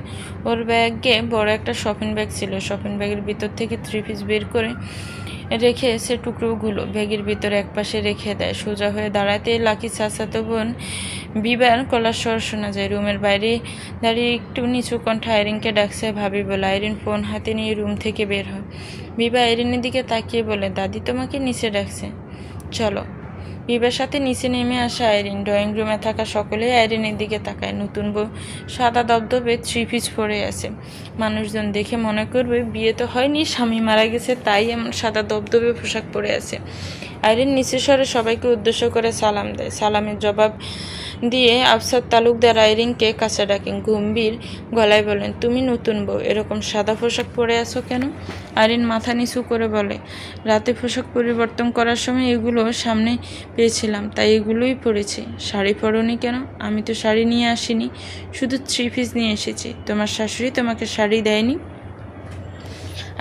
Speaker 1: ওর ব্যাগে বড় একটা শপিং ব্যাগ ছিল। শপিং ব্যাগের ভিতর থেকে 3 পিস বের করে রেখে সে টুকরোগুলো ব্যাগের ভিতরে একপাশে রেখে দেয়। সোজা হয়ে দাঁড়াতে লাকি চাচাতো বোন বিবার গলার স্বর শোনা যায়। রুমের বাইরে দাঁড়িয়ে একটু নিচু কণ্ঠে আইরিনকে ডাকছে ভাবি বলে। আইরিন ফোন হাতে নিয়ে রুম থেকে বের হয়। বিবা আইরিনের দিকে তাকিয়ে বলে, দাদি তোমাকে নিচে ডাকছে, চলো। বিবার সাথে নিচে নেমে আসে আইরিন। ড্রয়িং রুমে থাকা সকলেই আইরিনের দিকে তাকায়। নতুন বউ সাদা দবদবে 3 পিস পরে আছে। মানুষজন দেখে মনে করবে বিয়ে তো হয়নি, স্বামী মারা গেছে, তাই এমন সাদা দবদবে পোশাক পরে আছে। আইরিন নিচে সরে সবাইকে উদ্দেশ্য করে সালাম দেয়। সালামের জবাব দিয়ে আফসার তালুকদার আইরিনকে কাছে ডাকেন। গম্ভীর গলায় বলেন, তুমি নতুন বউ, এরকম সাদা পোশাক পরে আছো কেন? আইরিন মাথা নিচু করে বলে, রাতে পোশাক পরিবর্তন করার সময় এগুলো সামনে পেয়েছিলাম, তাই এগুলোই পরেছি। শাড়ি পরনি কেন? আমি তো শাড়ি নিয়ে আসিনি, শুধু 3 পিস নিয়ে এসেছি। তোমার শাশুড়ি তোমাকে শাড়ি দেয়নি?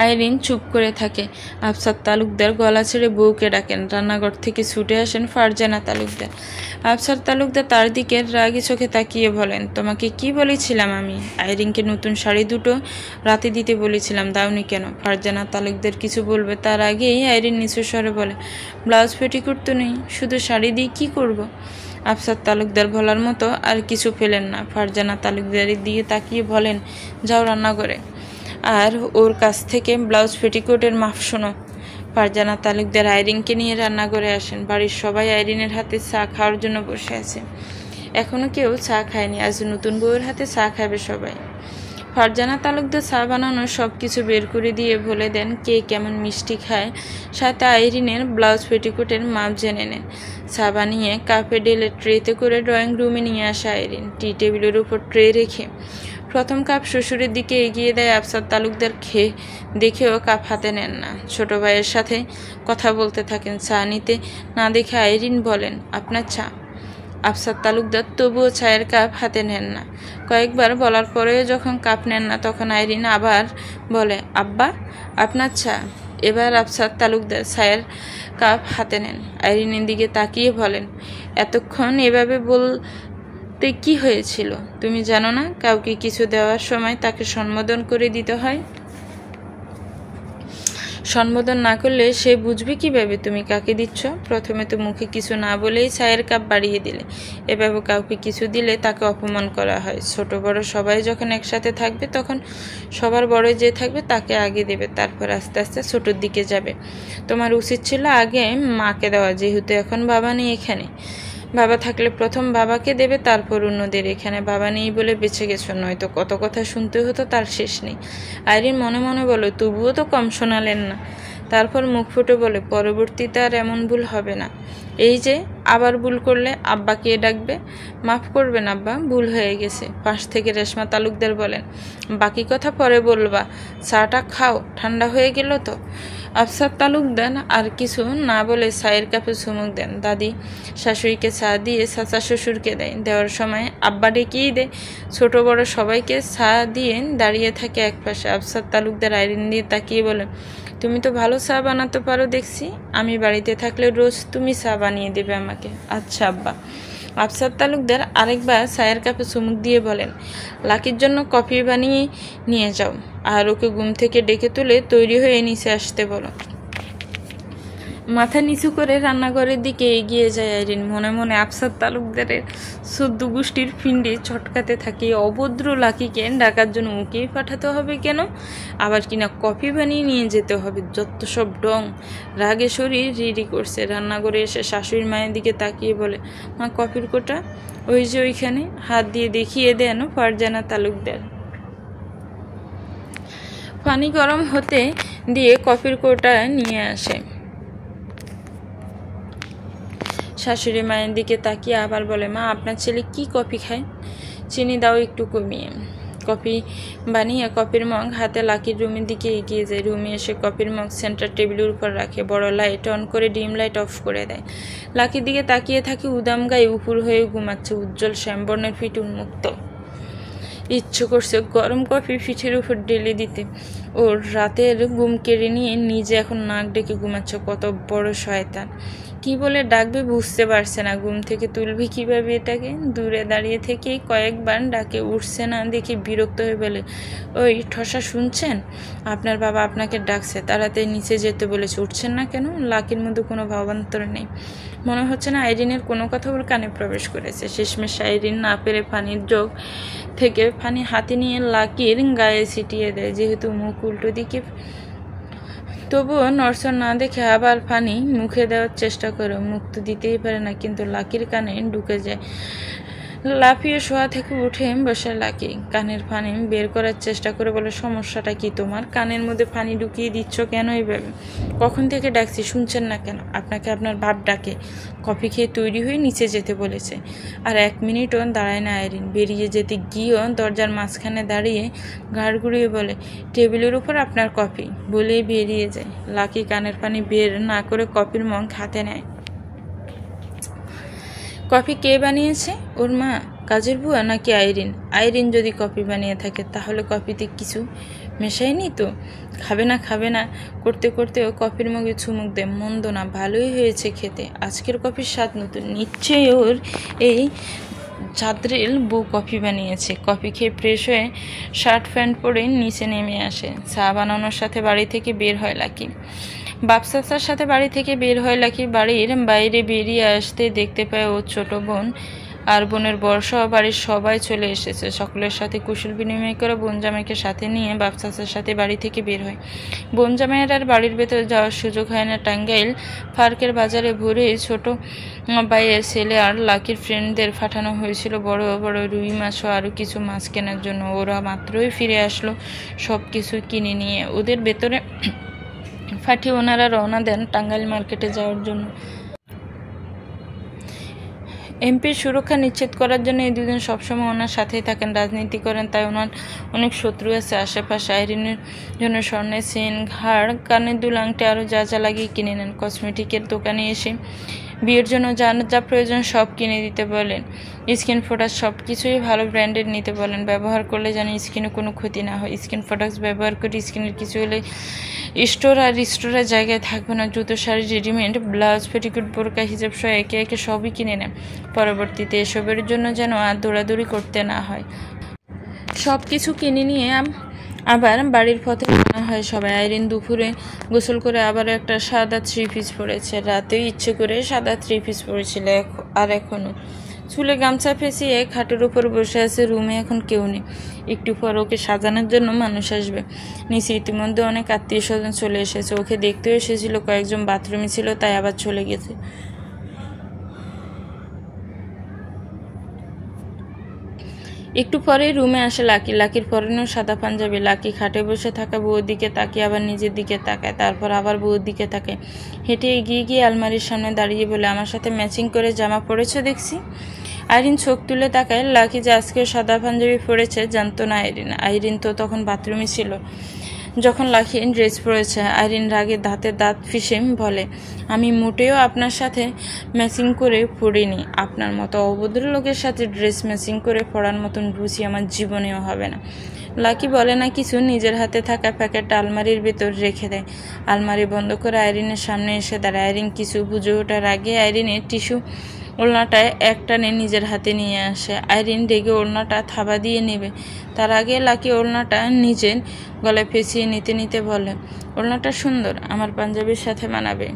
Speaker 1: আইরিন চুপ করে থাকে। আফসার তালুকদার গলা ছেড়ে বউকে ডাকেন। রান্নাঘর থেকে ছুটে আসেন ফারজানা তালুকদার। আফসার তালুকদার তার দিকে রাগী চোখে তাকিয়ে বলেন, তোমাকে কি বলেছিলাম আমি? আইরিনকে নতুন শাড়ি দুটো রাতে দিতে বলেছিলাম, দাওনি কেন? ফারজানা তালুকদার কিছু বলবে তার আগেই আইরিন নিচু স্বরে বলে, ব্লাউজ পেটিকোট তো নেই, শুধু শাড়ি দিয়ে কি করব? আফসার তালুকদার বলার মতো আর কিছু পেলেন না। ফারজানা তালুকদারের দিকে তাকিয়ে বলেন, যাও রান্না করে আর ওর কাছ থেকে ব্লাউজ পেটিকোটের মাপ শোনো। ফারজানা তালুকদার আইরিনকে নিয়ে রান্না করে আসেন। বাড়ির সবাই আইরিনের হাতে চা খাওয়ার জন্য বসে আছে। এখনো কেউ চা খায়নি, আজ নতুন বউয়ের হাতে চা খাবে সবাই। ফারজানা তালুকদার চা বানানোর সব কিছু বের করে দিয়ে বলে দেন কে কেমন মিষ্টি খায়, সাথে আইরিনের ব্লাউজ পেটিকোটের মাপ জেনে নেন। চা বানিয়ে কাপে ঢেলে ট্রেতে করে ড্রয়িং রুমে নিয়ে আসে আইরিন। টি টেবিলের উপর ট্রে রেখে প্রথম কাপ শ্বশুরের দিকে এগিয়ে দেয় আফসার তালুকদার। খেয়ে দেখেও কাপ হাতে নেন না, ছোট ভাইয়ের সাথে কথা বলতে থাকেন। চা নিতে না দেখে আইরিন বলেন, আপনার চা। আফসার তালুকদার তবুও চায়ের কাপ হাতে নেন না। কয়েকবার বলার পরেও যখন কাপ নেন না তখন আইরিন আবার বলে, আব্বা আপনার চা। এবার আফসার তালুকদার চায়ের কাপ হাতে নেন। আইরিনের দিকে তাকিয়ে বলেন, এতক্ষণ এভাবে বলতে কি হয়েছিল? তুমি জানো না কাউকে কিছু দেওয়ার সময় তাকে সম্বোধন করে দিতে হয়? সম্বোধন না করলে সে বুঝবে কিভাবে তুমি কাকে দিচ্ছ? প্রথমে তো মুখে কিছু না বলেই চায়ের কাপ বাড়িয়ে দিলে। এভাবে কাউকে কিছু দিলে তাকে অপমান করা হয়। ছোট বড় সবাই যখন একসাথে থাকবে তখন সবার বড় যে থাকবে তাকে আগে দেবে, তারপর আস্তে আস্তে ছোটোর দিকে যাবে। তোমার উচিত ছিল আগে মাকে দেওয়া, যেহেতু এখন বাবা নেই এখানে। বাবা থাকলে প্রথম বাবাকে দেবে, তারপর অন্যদের। এখানে বাবা নেই বলে বেঁচে গেছো, নয়তো কত কথা শুনতে হতো তার শেষ নেই। আইরিন মনে মনে বলে, তবুও তো কম শোনালেন না। তারপর মুখ ফুটে বলে, পরবর্তীতে আর এমন ভুল হবে না। এই যে আবার ভুল করলে আব্বা কে ডাকবে? মাফ করবেন আব্বা, ভুল হয়ে গেছে। পাশ থেকে রেশমা তালুকদার বলেন, বাকি কথা পরে বলবা, চাটা খাও, ঠান্ডা হয়ে গেল তো। আফসার তালুকদার আর কিছু না বলে চায়ের কাপে চুমুক দেন। দাদি শাশুড়িকে চা দিয়ে চাচা শ্বশুরকে দেয়। দেওয়ার সময় আব্বা ডেকেই দেয়। ছোট বড় সবাইকে চা দিয়ে দাঁড়িয়ে থাকে একপাশে। আফসার তালুকদার আইরিন দিয়ে তাকিয়ে বলে, তুমি তো ভালো চা বানাতে পারো দেখছি। আমি বাড়িতে থাকলে রোজ তুমি চা বানিয়ে দেবে আমাকে। আচ্ছা আব্বা। আফসার তালুকদার আরেকবার চায়ের কাপে চুমুক দিয়ে বলেন, লাকির জন্য কফি বানিয়ে নিয়ে যাও আর ওকে ঘুম থেকে ডেকে তুলে তৈরি হয়ে নিচে আসতে বলো। মাথা নিচু করে রান্নাঘরের দিকে এগিয়ে যায় আইরিন। মনে মনে আফসার তালুকদারের 14 গোষ্ঠীর পিণ্ডে চটকাতে থাকে, অভদ্র লাকিকে ডাকার জন্য ওকেই পাঠাতে হবে কেন? আবার কিনা কফি বানিয়ে নিয়ে যেতে হবে, যত সব ডং। রাগে শরীর রিরি করছে। রান্নাঘরে এসে শাশুড়ির মায়ের দিকে তাকিয়ে বলে, মা কফির কোটা ওই যে ওইখানে। হাত দিয়ে দেখিয়ে দেন ফারজানা তালুকদার। পানি গরম হতে দিয়ে কফির কোটা নিয়ে আসে। শাশুড়ি মায়ের দিকে তাকিয়ে আবার বলে, মা আপনার ছেলে কি কফি খায়? চিনি দাও একটু কমিয়ে। কফি বানিয়ে কফির মগ হাতে লাকির রুমের দিকে এগিয়ে যায়। রুমে এসে কফির মগ সেন্টার টেবিলের উপর রাখে। বড় লাইট অন করে ডিম লাইট অফ করে দেয়। লাকির দিকে তাকিয়ে থাকে। উদাম গায়ে উপুর হয়ে ঘুমাচ্ছে। উজ্জ্বল শ্যামবর্ণের ফিট উন্মুক্ত। ইচ্ছে করছে গরম কফি পিঠের উপর ঢেলে দিতে। ওর রাতের ঘুম কেড়ে নিয়ে নিজে এখন নাক ডেকে ঘুমাচ্ছে। কত বড় শয়তান! কি বলে ডাকবে বুঝতে পারছে না। ঘুম থেকে তুলবে কিভাবে এটাকে? দূরে দাঁড়িয়ে থেকে কয়েকবার ডাকে, উঠছে না দেখে বিরক্ত হয়ে বলে, ওই ঠসা শুনছেন? আপনার বাবা আপনাকে ডাকছে, তাড়াতাড়ি নিচে যেতে বলেছে, উঠছেন না কেন? লাকির মধ্যে কোনো ভাবান্তর নেই। মনে হচ্ছে না আইরিনের কোনো কথা ওর কানে প্রবেশ করেছে। শেষমেশ আইরিন না পেরে পানির জগ থেকে পানি হাতে নিয়ে লাকির গায়ে ছিটিয়ে দেয়। যেহেতু মুখ উল্টো দিকে, তবুও নড়চড় না দেখে আবার পানি মুখে দেওয়ার চেষ্টা করে। মুখ তো দিতেই পারে না, কিন্তু লাকির কানে ঢুকে যায়। লাফিয়ে শোয়া থেকে উঠে বসে লাকি। কানের পানি বের করার চেষ্টা করে বলে, সমস্যাটা কি তোমার? কানের মধ্যে পানি ঢুকিয়ে দিচ্ছ কেন এইভাবে? কখন থেকে ডাকছি, শুনছেন না কেন? আপনাকে আপনার বাপ ডাকে। কফি খেয়ে তৈরি হয়ে নিচে যেতে বলেছে। আর 1 মিনিটও দাঁড়ায় না আইরিন। বেরিয়ে যেতে গিয়েও দরজার মাঝখানে দাঁড়িয়ে ঘাড় ঘুরিয়ে বলে, টেবিলের উপর আপনার কফি, বলেই বেরিয়ে যায়। লাকি কানের পানি বের না করে কফির মগ হাতে নেয়। কফি কে বানিয়েছে? ওর মা, কাজের বুয়া নাকি আইরিন? আইরিন যদি কফি বানিয়ে থাকে তাহলে কফিতে কিছু মেশায়নি তো? খাবে না করতে করতেও কফির মগে চুমুক দেয়। মন্দ না, ভালোই হয়েছে খেতে। আজকের কফির স্বাদ নতুন। নিশ্চয়ই ওর এই চাঁদরেল বউ কফি বানিয়েছে। কফি খেয়ে ফ্রেশ হয়ে শার্ট প্যান্ট পরে নিচে নেমে আসে। চা বানানোর সাথে বাড়ি থেকে বের হয় লাকি। বাপ চাচার সাথে বাড়ি থেকে বের হয় লাকি। বাড়ির বাইরে বেরিয়ে আসতে দেখতে পায় ওর ছোট বোন আর বোনের বর্ষা বাড়ির সবাই চলে এসেছে। সকলের সাথে কুশল বিনিময় করে বোন জামাইকে সাথে নিয়ে বাপ চাচার সাথে বাড়ি থেকে বের হয়। বোন জামাইয়ের আর বাড়ির ভেতরে যাওয়ার সুযোগ হয় না। টাঙ্গাইল পার্কের বাজারে ঘুরে ছোট ভাইয়ের ছেলে আর লাকির ফ্রেন্ডদের পাঠানো হয়েছিল বড় বড় রুই মাছ ও আরও কিছু মাছ কেনার জন্য। ওরা মাত্রই ফিরে আসলো সব কিছু কিনে নিয়ে। ওদের ভেতরে পাঠিয়ে ওনারা রওনা দেন টাঙ্গাইল মার্কেটে যাওয়ার জন্য। এমপির সুরক্ষা নিশ্চিত করার জন্য এই দুজন সবসময় ওনার সাথেই থাকেন, রাজনীতি করেন, তাই ওনার অনেক শত্রু আছে আশেপাশে। আইরিনের জন্য স্বর্ণের চেন, ঘাড়, কানের দুল, আংটি আরও যা যা লাগিয়ে কিনে নেন। কসমেটিকের দোকানে এসে বিয়ের জন্য যা প্রয়োজন সব কিনে দিতে বলেন। স্কিন প্রোডাক্ট সব কিছুই ভালো ব্র্যান্ডের নিতে বলেন, ব্যবহার করলে যেন স্কিনে কোনো ক্ষতি না হয়। স্কিন প্রোডাক্টস ব্যবহার করে স্কিনের কিছু হলে স্টোরের জায়গায় থাকবে না। জুতো, শাড়ি, রেডিমেড, ব্লাউজ, পেটিকোট, বোরকা, হিজাব সহ একে একে সবই কিনে নেন। পরবর্তীতে এসবের জন্য যেন আর দৌড়াদৌড়ি করতে না হয়। সব কিছু কিনে নিয়ে আবার বাড়ির পথে রান্না হয় সবাই। আইরিন দুপুরে গোসল করে আবার একটা সাদা 3 পিস পরেছে। রাতেও ইচ্ছে করে সাদা 3 পিস পরেছিল। আর এখনও চুলে গামছা ফেঁচিয়ে খাটের উপর বসে আছে। রুমে এখন কেউ নেই। একটু পর ওকে সাজানোর জন্য মানুষ আসবে। নিচে ইতিমধ্যে অনেক আত্মীয় স্বজন চলে এসেছে। ওকে দেখতেও এসেছিল, কয়েকজন বাথরুমে ছিল তাই আবার চলে গেছে। একটু পরেই রুমে আসে লাকির পরনে সাদা পাঞ্জাবি। লাকি খাটে বসে থাকা বউর দিকে তাকিয়ে আবার নিজের দিকে তাকায়, তারপর আবার বউর দিকে তাকায়। হেঁটে এগিয়ে গিয়ে আলমারির সামনে দাঁড়িয়ে বলে, আমার সাথে ম্যাচিং করে জামা পরেছো দেখছি। আইরিন চোখ তুলে তাকায়। লাকি যে আজকেও সাদা পাঞ্জাবি পরেছে জানতো না আইরিন তো তখন বাথরুমে ছিল যখন লাকি ড্রেস পরেছে। আইরিন রাগে দাঁত ফিসে বলে, আমি মোটেও আপনার সাথে ম্যাচিং করে পরিনি। আপনার মতো অভদ্র লোকের সাথে ড্রেস ম্যাচিং করে পরার মতন রুচি আমার জীবনেও হবে না। লাকি বলে না কিছু, নিজের হাতে থাকা প্যাকেটটা আলমারির ভেতর রেখে দেয়। আলমারি বন্ধ করে আইরিনের সামনে এসে দাঁড়ায়। আইরিন কিছু বুঝে ওঠার আগে আইরিনের টিস্যু ওড়নাটা একটানে নিজের হাতে নিয়ে আসে। আইরিন রেগে ওড়নাটা থাবা দিয়ে নেবে, তার আগে লাকি ওড়নাটা নিজের গলায় পেঁচিয়ে নিতে বলে, ওড়নাটা সুন্দর, আমার পাঞ্জাবির সাথে মানাবে,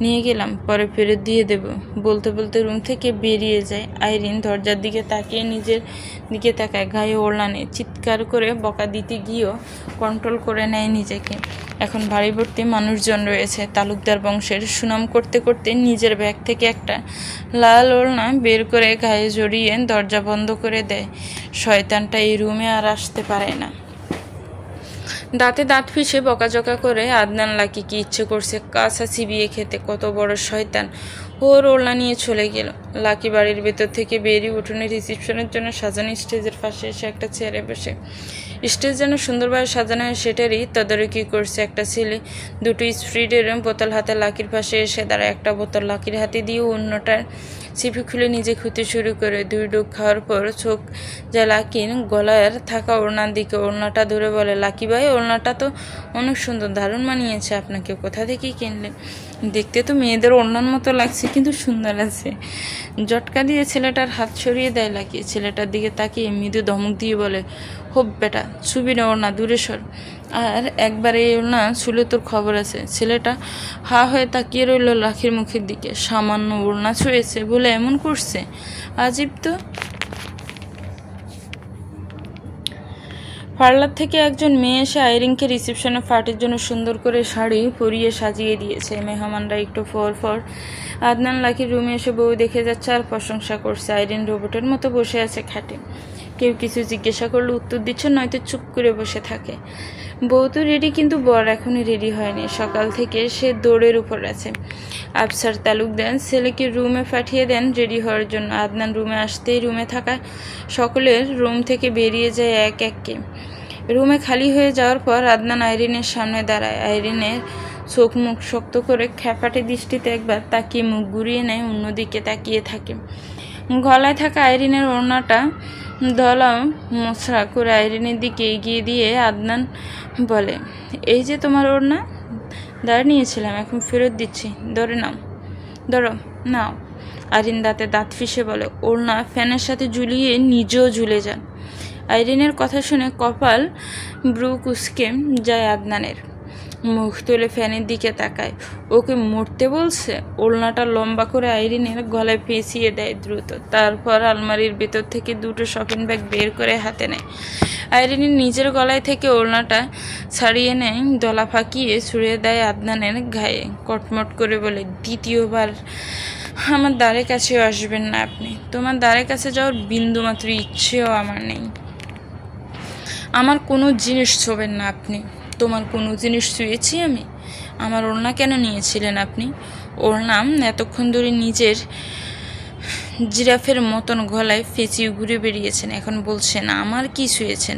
Speaker 1: নিয়ে গেলাম, পরে ফেরত দিয়ে দেব। বলতে বলতে রুম থেকে বেরিয়ে যায়। আইরিন দরজার দিকে তাকিয়ে নিজের দিকে তাকায়। গায়ে ওড়না নেই। চিৎকার করে বকা দিতে গিয়েও কন্ট্রোল করে নেয় নিজেকে। এখন বাড়ি ভর্তি মানুষজন রয়েছে। তালুকদার বংশের সুনাম করতে করতে নিজের ব্যাগ থেকে একটা লাল ওড়না বের করে গায়ে জড়িয়ে দরজা বন্ধ করে দেয়। শয়তানটা এই রুমে আর আসতে পারে না। দাঁতে দাঁত ফিসে বকাঝকা করে আদনান লাকিকে ইচ্ছে করছে কাঁচা চিবিয়ে খেতে। কত বড় শয়তান, ওর ওড়না নিয়ে চলে গেল। লাকি বাড়ির ভেতর থেকে বেরিয়ে উঠোনে রিসেপশনের জন্য সাজানো স্টেজের পাশে এসে একটা চেয়ারে বসে। স্টেজ যেন সুন্দরভাবে সাজানো হয় সেটারই তদারকি করছে একটা ছেলে। দুটো স্প্রিটের বোতল হাতে লাকির পাশে এসে দাঁড়ায়। একটা বোতল লাকির হাতে দিয়ে অন্যটার চিপি খুলে নিজে খুঁতে শুরু করে। 2 ডুব খাওয়ার পর চোখ যায় লাকির গলার থাকা ওড়নার দিকে। ওড়নাটা ধরে বলে, লাকি ভাই, ওড়নাটা তো অনেক সুন্দর, দারুণ মানিয়েছে আপনাকে, কোথা থেকে কিনলেন? দেখতে তো মেয়েদের ওড়নার মতো লাগছে, কিন্তু সুন্দর আছে। জটকা দিয়ে ছেলেটার হাত সরিয়ে দেয় লাকি। ছেলেটার দিকে তাকিয়ে মৃদু ধমক দিয়ে বলে, হোপ বেটা, ছুবি না ওড়না, দূরে সর, আর একবার এই ওড়না ছুলে তোর খবর আছে। ছেলেটা হা হয়ে তাকিয়ে রইল লাকির মুখের দিকে। সামান্য ওড়না ছুঁয়েছে বলে এমন করছে, আজীব তো। পার্লার থেকে একজন মেয়ে এসে আইরিনকে রিসেপশনে পার্টির জন্য সুন্দর করে শাড়ি পরিয়ে সাজিয়ে দিয়েছে। মেহমানরা একটু পর আদনান লাকির রুমে এসে বউ দেখে যাচ্ছে আর প্রশংসা করছে। আইরিন রোবটের মতো বসে আছে খাটে। কেউ কিছু জিজ্ঞাসা করলে উত্তর দিচ্ছে, নয়তো চুপ করে বসে থাকে। বউ তো রেডি, কিন্তু বর এখনই রেডি হয়নি। সকাল থেকে সে দৌড়ের উপর আছে। আফসার তালুকদার ছেলেকে রুমে পাঠিয়ে দেন রেডি হওয়ার জন্য। আদনান রুমে আসতেই রুমে থাকা সকলের রুম থেকে বেরিয়ে যায় এক এককে। রুমে খালি হয়ে যাওয়ার পর আদনান আইরিনের সামনে দাঁড়ায়। আইরিনের চোখ মুখ শক্ত করে খ্যাপাটে দৃষ্টিতে একবার তাকিয়ে মুখ ঘুরিয়ে নেয়, অন্যদিকে তাকিয়ে থাকে। গলায় থাকা আইরিনের ওড়নাটা দলা মোছড়া করে আইরিনের দিকে এগিয়ে দিয়ে আদনান বলে, এই যে তোমার ওড়না, দাঁড় নিয়েছিলাম, এখন ফেরত দিচ্ছি, ধরো নাও। আইরিন দাঁতে দাঁত ফিসে বলে, ওড়না ফ্যানের সাথে ঝুলিয়ে নিজেও ঝুলে যান। আইরিনের কথা শুনে কপাল ব্রু কুঁচকে যায় আদনানের। মুখ তুলে ফ্যানের দিকে তাকায়। ওকে মরতে বলছে? ওড়নাটা লম্বা করে আইরিনের গলায় পেঁচিয়ে দেয় দ্রুত। তারপর আলমারির ভেতর থেকে দুটো শপিং ব্যাগ বের করে হাতে নেয়। আইরিনের নিজের গলায় থেকে ওড়নাটা ছাড়িয়ে নেয়, দলা ফাঁকিয়ে ছুঁড়ে দেয় আদনানের গায়ে। কটমট করে বলে, দ্বিতীয়বার আমার দ্বারের কাছেও আসবেন না আপনি। তোমার দ্বারের কাছে যাওয়ার বিন্দুমাত্র ইচ্ছেও আমার নেই। আমার কোনো জিনিস ছোবেন না আপনি। তোমার কোনো জিনিস ছুঁয়েছি আমি? আমার ওড়না কেন নিয়েছিলেন আপনি? ওড়না এতক্ষণ ধরে নিজের জিরাফের মতন গলায় ফেঁচিয়ে ঘুরে বেরিয়েছেন, এখন বলছেন আমার কি ছুঁয়েছেন?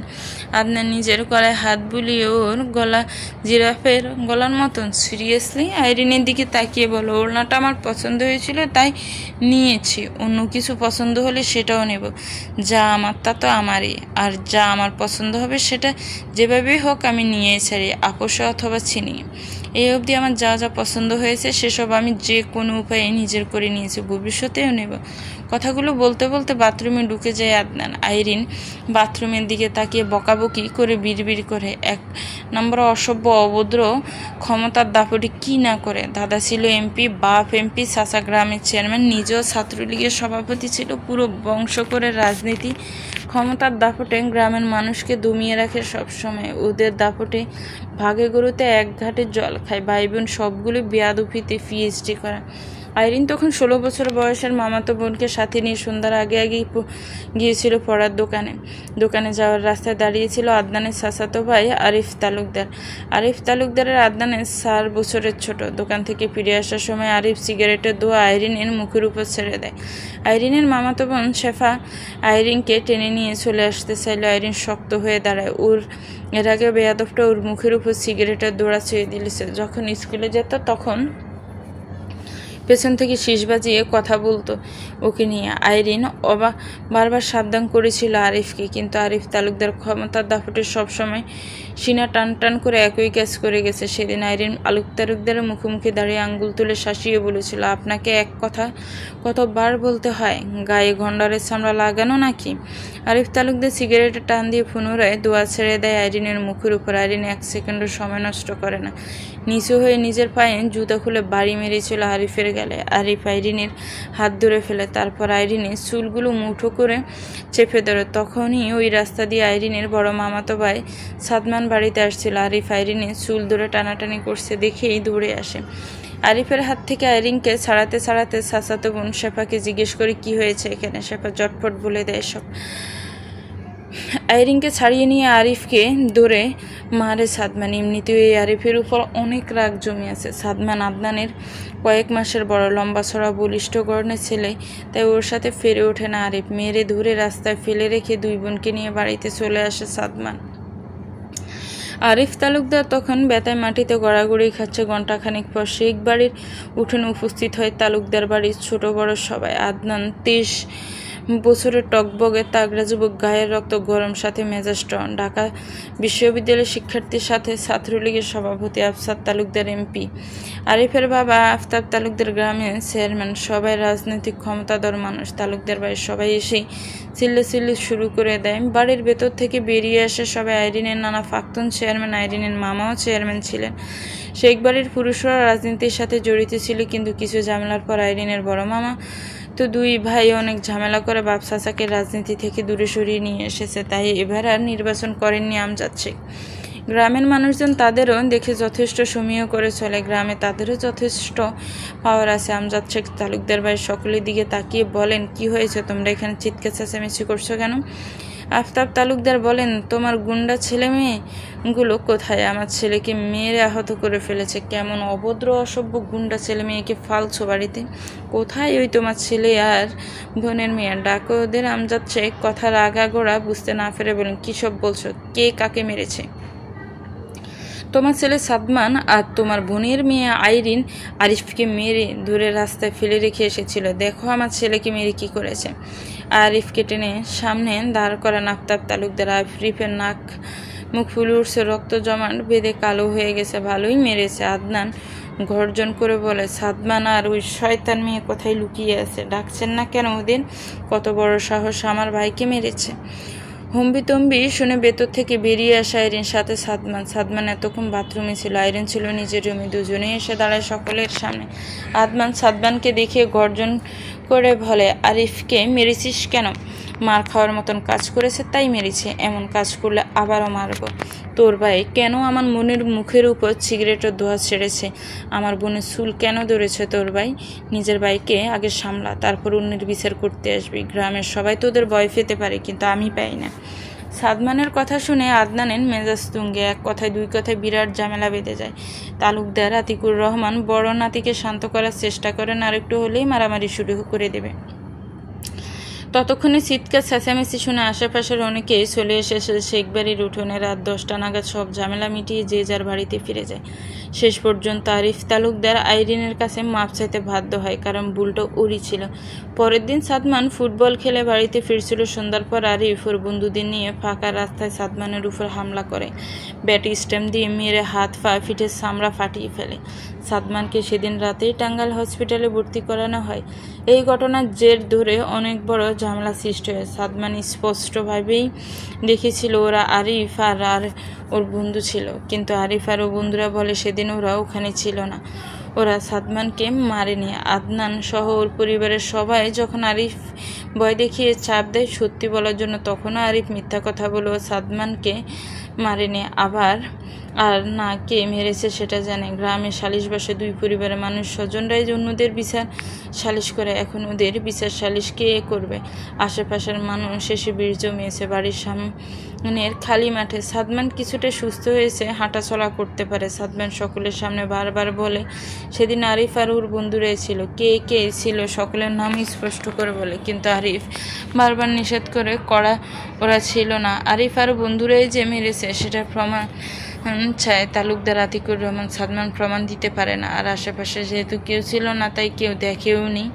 Speaker 1: আপনার নিজের গলায় হাত বুলিয়ে ওর গলা জিরাফের গলার মতন? সিরিয়াসলি? আইরিনের দিকে তাকিয়ে বলো, ওড়নাটা আমার পছন্দ হয়েছিল তাই নিয়েছি। অন্য কিছু পছন্দ হলে সেটাও নেব। যা আমার তা তো আমারই, আর যা আমার পছন্দ হবে সেটা যেভাবেই হোক আমি নিয়ে ছাড়ি, আপোষে অথবা ছিনিয়ে। এই অবধি আমার যা যা পছন্দ হয়েছে সেসব আমি যে কোনো উপায়ে নিজের করে নিয়েছি, ভবিষ্যতেও নেব। কথাগুলো বলতে বলতে বাথরুমে ঢুকে যায় আদনান। আইরিন বাথরুমের দিকে তাকিয়ে বকাবকি করে বিড়বিড় করে, এক নম্বর অসভ্য, অভদ্র, ক্ষমতার দাপটে কি না করে। দাদা ছিল এমপি, বাপ এমপি, চাচা গ্রামের চেয়ারম্যান, নিজেও ছাত্রলীগের সভাপতি ছিল। পুরো বংশ করে রাজনীতি। ক্ষমতার দাপটে গ্রামের মানুষকে দমিয়ে রাখে সবসময়। ওদের দাপটে ভাগে গরুতে এক ঘাটে জল খায়। ভাই বোন সবগুলো বেয়াদুফিতে পিএইচডি করা। আইরিন তখন 16 বছর বয়সের মামাতো বোনকে সাথে নিয়ে সন্ধ্যার আগেই গিয়েছিল পড়ার দোকানে যাওয়ার রাস্তায় দাঁড়িয়েছিল আদনানের চাচাতো ভাই আরিফ তালুকদার। আরিফ তালুকদারের আদনানের 4 বছরের ছোট। দোকান থেকে ফিরে আসার সময় আরিফ সিগারেটের ধোঁয়া আইরিনের মুখের উপর ছেড়ে দেয়। আইরিনের মামাতো বোন শেফা আইরিনকে টেনে নিয়ে চলে আসতে চাইল। আইরিন শক্ত হয়ে দাঁড়ায়। এর আগে বেয়াদবটা ওর মুখের উপর সিগারেটের দোড়া ছুঁয়ে দিয়েছে। যখন স্কুলে যেত তখন পেছন থেকে শীষ বাজিয়ে কথা বলতো ওকে নিয়ে। আইরিন বারবার সাবধান করেছিল আরিফকে, কিন্তু আরিফ তালুকদার ক্ষমতার দাপটে সবসময় সিনা টান টান করে একই কাজ করে গেছে। সেদিন আইরিন আলুক তালুকদারের মুখোমুখি দাঁড়িয়ে আঙ্গুল তুলে শাসিয়ে বলেছিল, আপনাকে এক কথা কতবার বলতে হয়? গায়ে গন্ডারের চামড়া লাগানো নাকি? আরিফ তালুকদার সিগারেটে টান দিয়ে পুনরায় দোয়া ছেড়ে দেয় আইরিনের মুখের উপর। আইরিন 1 সেকেন্ডও সময় নষ্ট করে না। নিচু হয়ে নিজের পায়ে জুতা খুলে বাড়ি মেরেছিল আরিফের গালে। আরিফ আইরিনের হাত ধরে ফেলে, তারপর আইরিনের চুলগুলো মুঠো করে চেপে ধরে। তখনই ওই রাস্তা দিয়ে আইরিনের বড় মামাতো ভাই সাদমান বাড়িতে আসছিল। আরিফ আইরিনের চুল ধরে টানাটানি করছে দেখেই দৌড়ে আসে। আরিফের হাত থেকে আইরিনকে ছাড়াতে ছাড়াতে চাচাতো বোন শেফাকে জিজ্ঞেস করে, কি হয়েছে এখানে? শেফা জটপট বলে দেয় সব। আইরিনকে ছাড়িয়ে নিয়ে আরিফকে ধরে মারে সাদমান। এমনিতেও এই আরিফের উপর অনেক রাগ জমে আছে। সাদমান আদনানের কয়েক মাসের বড়, লম্বা ছড়া বলিষ্ঠ গড়নের ছেলে, তাই ওর সাথে ফেরে ওঠে না আরিফ। মেরে ধরে রাস্তায় ফেলে রেখে 2 বোনকে নিয়ে বাড়িতে চলে আসে সাদমান। আরিফ তালুকদার তখন ব্যথায় মাটিতে গড়াগড়ি খাচ্ছে। ঘণ্টাখানিক পর শেখ বাড়ির উঠোনে উপস্থিত হয় তালুকদার বাড়ির ছোট বড় সবাই। আদনান 23 বছরের টকবগে তাগড়া যুবক, গায়ের রক্ত গরম, সাথে মেজাজ টন। ঢাকা বিশ্ববিদ্যালয়ের শিক্ষার্থীর সাথে ছাত্রলীগের সভাপতি আফসার তালুকদার এমপি। আরিফের বাবা আফতাব তালুকদার গ্রামের চেয়ারম্যান। সবাই রাজনৈতিক ক্ষমতাধর মানুষ। তালুকদার বাড়ির সবাই এসেই চিল্লাচিল্লি শুরু করে দেয়। বাড়ির ভেতর থেকে বেরিয়ে আসে সবাই। আইরিনের নানা প্রাক্তন চেয়ারম্যান, আইরিনের মামাও চেয়ারম্যান ছিলেন। শেখ বাড়ির পুরুষরা রাজনীতির সাথে জড়িত ছিল, কিন্তু কিছু ঝামেলার পর আইরিনের বড় মামা তো 2 ভাই অনেক ঝামেলা করে বাপ চাচাকে রাজনীতি থেকে দূরে সরিয়ে নিয়ে এসেছে। তাই এবার আর নির্বাচন করেননি আমজাদ শেখ। গ্রামের মানুষজন তাদেরও দেখে যথেষ্ট সমীহ করে চলে। গ্রামে তাদেরও যথেষ্ট পাওয়ার আছে। আমজাদ শেখ তালুকদার বাড়ির সকলের দিকে তাকিয়ে বলেন, কি হয়েছে? তোমরা এখানে চিৎকার চেঁচামেচি করছো কেন? আফতাব তালুকদার বলেন, তোমার গুন্ডা ছেলে মেয়েগুলো কোথায়? আমার ছেলেকে মেরে আহত করে ফেলেছে। কেমন অভদ্র অসভ্য গুন্ডা ছেলে মেয়েকে ফালছো বাড়িতে? কোথায় ওই তোমার ছেলে আর বোনের মেয়ে? ডাকো ওদের। আমজাদ শেখ কথার আগাগোড়া বুঝতে না পেরে বলেন, কী সব বলছো? কে কাকে মেরেছে? তোমার ছেলে সাদমান আর তোমার বোনের মেয়ে আইরিন আরিফকে মেরে ধরে রাস্তায় ফেলে রেখে এসেছিল। দেখো আমার ছেলেকে মেরে কি করেছে। আরিফকে টেনে সামনে দাঁড় করান আফতাব তালুকদার। আরিফের নাক মুখ ফুলে উঠছে, রক্ত জমাট বেঁধে কালো হয়ে গেছে। ভালোই মেরেছে। আদনান গর্জন করে বলে, সাদমান আর ওই শয়তান মেয়ে কোথায় লুকিয়ে আছে? ডাকছেন না কেন ওদের? কত বড় সাহস আমার ভাইকে মেরেছে? হম্বিতম্বি শুনে ভেতর থেকে বেরিয়ে আসে আইরিন, সাথে সাদমান এতক্ষণ বাথরুমে ছিল, আইরিন ছিল নিজের রুমে। দুজনেই এসে দাঁড়ায় সকলের সামনে। সাদমানকে দেখে গর্জন করে বলে, আরিফকে মেরেছিস কেন? মার খাওয়ার মতন কাজ করেছে তাই মেরেছে, এমন কাজ করলে আবারও মারব। তোর ভাই কেন আমার মনের মুখের উপর সিগারেটের ধোঁয়া ছেড়েছে? আমার বোনের চুল কেন ধরেছে তোর ভাই? নিজের ভাইকে আগে সামলা, তারপর অন্যের বিচার করতে আসবি। গ্রামের সবাই তোদের ভয় পেতে পারে, কিন্তু আমি পাই না। সাদমানের কথা শুনে আদনানের মেজাজ তুঙ্গে, এক কথায় দুই কথায় বিরাট ঝামেলা বেঁধে যায়। তালুকদার আতিকুর রহমান বড় নাতিকে শান্ত করার চেষ্টা করেন, আর একটু হলেই মারামারি শুরু করে দেবে। ততক্ষণে চিৎকার চেঁচামেচি শুনে আশেপাশের অনেকেই চলে এসেছে শেখ বাড়ির উঠোনে। রাত 10টা নাগাদ সব ঝামেলা মিটিয়ে যে যার বাড়িতে ফিরে যায়। শেষ পর্যন্ত আরিফ তালুকদার আইরিনের কাছে মাপ চাইতে বাধ্য হয়, কারণ ভুলটা ওরই ছিল। পরের দিন সাদমান ফুটবল খেলে বাড়িতে ফিরছিল। সন্ধ্যার পর আরিফ ওর বন্ধুদের নিয়ে ফাঁকা রাস্তায় সাদমানের উপর হামলা করে, ব্যাটি স্ট্যাম্প দিয়ে মেরে হাত পা পিঠের চামড়া ফাটিয়ে ফেলে। সাদমানকে সেদিন রাতেই টাঙ্গাইল হসপিটালে ভর্তি করানো হয়। এই ঘটনার জের ধরে অনেক বড় ঝামেলা সৃষ্টি হয়। সাদমান স্পষ্টভাবেই দেখেছিল ওরা আরিফ আর ওর বন্ধু ছিল, কিন্তু আরিফ আর ওর বন্ধুরা বলে সেদিন ওরা ওখানে ছিল না। ওরা সাদমানকে মারেনি। আদনান সহ ওর পরিবারের সবাই যখন আরিফ ভয় দেখিয়ে চাপ দেয় সত্যি বলার জন্য, তখনও আরিফ মিথ্যা কথা বলে সাদমানকে মারেনি। আর না কে মেরেছে সেটা জানে। গ্রামে সালিশ বসে, দুই পরিবারের মানুষ স্বজনরাই অন্যদের বিচার সালিশ করে। এখন ওদের বিচার সালিশ কে করবে? আশেপাশের মানুষ এসে ভিড় জমিয়েছে বাড়ির সামনের খালি মাঠে। সাদমান কিছুটা সুস্থ হয়েছে, হাঁটাচলা করতে পারে। সাদমান সকলের সামনে বারবার বলে সেদিন আরিফ আর ওর বন্ধুরাই ছিল। কে কে ছিল সকলের নাম স্পষ্ট করে বলে, কিন্তু আরিফ বারবার নিষেধ করে ওরা ছিল না। আরিফ আর বন্ধুরাই যে মেরেছে সেটার প্রমাণ চায় তালুকদার আতিকুর রহমান। সাদমান প্রমাণ দিতে পারে না, আর আশেপাশে যেহেতু কেউ ছিল না তাই কেউ দেখেও নি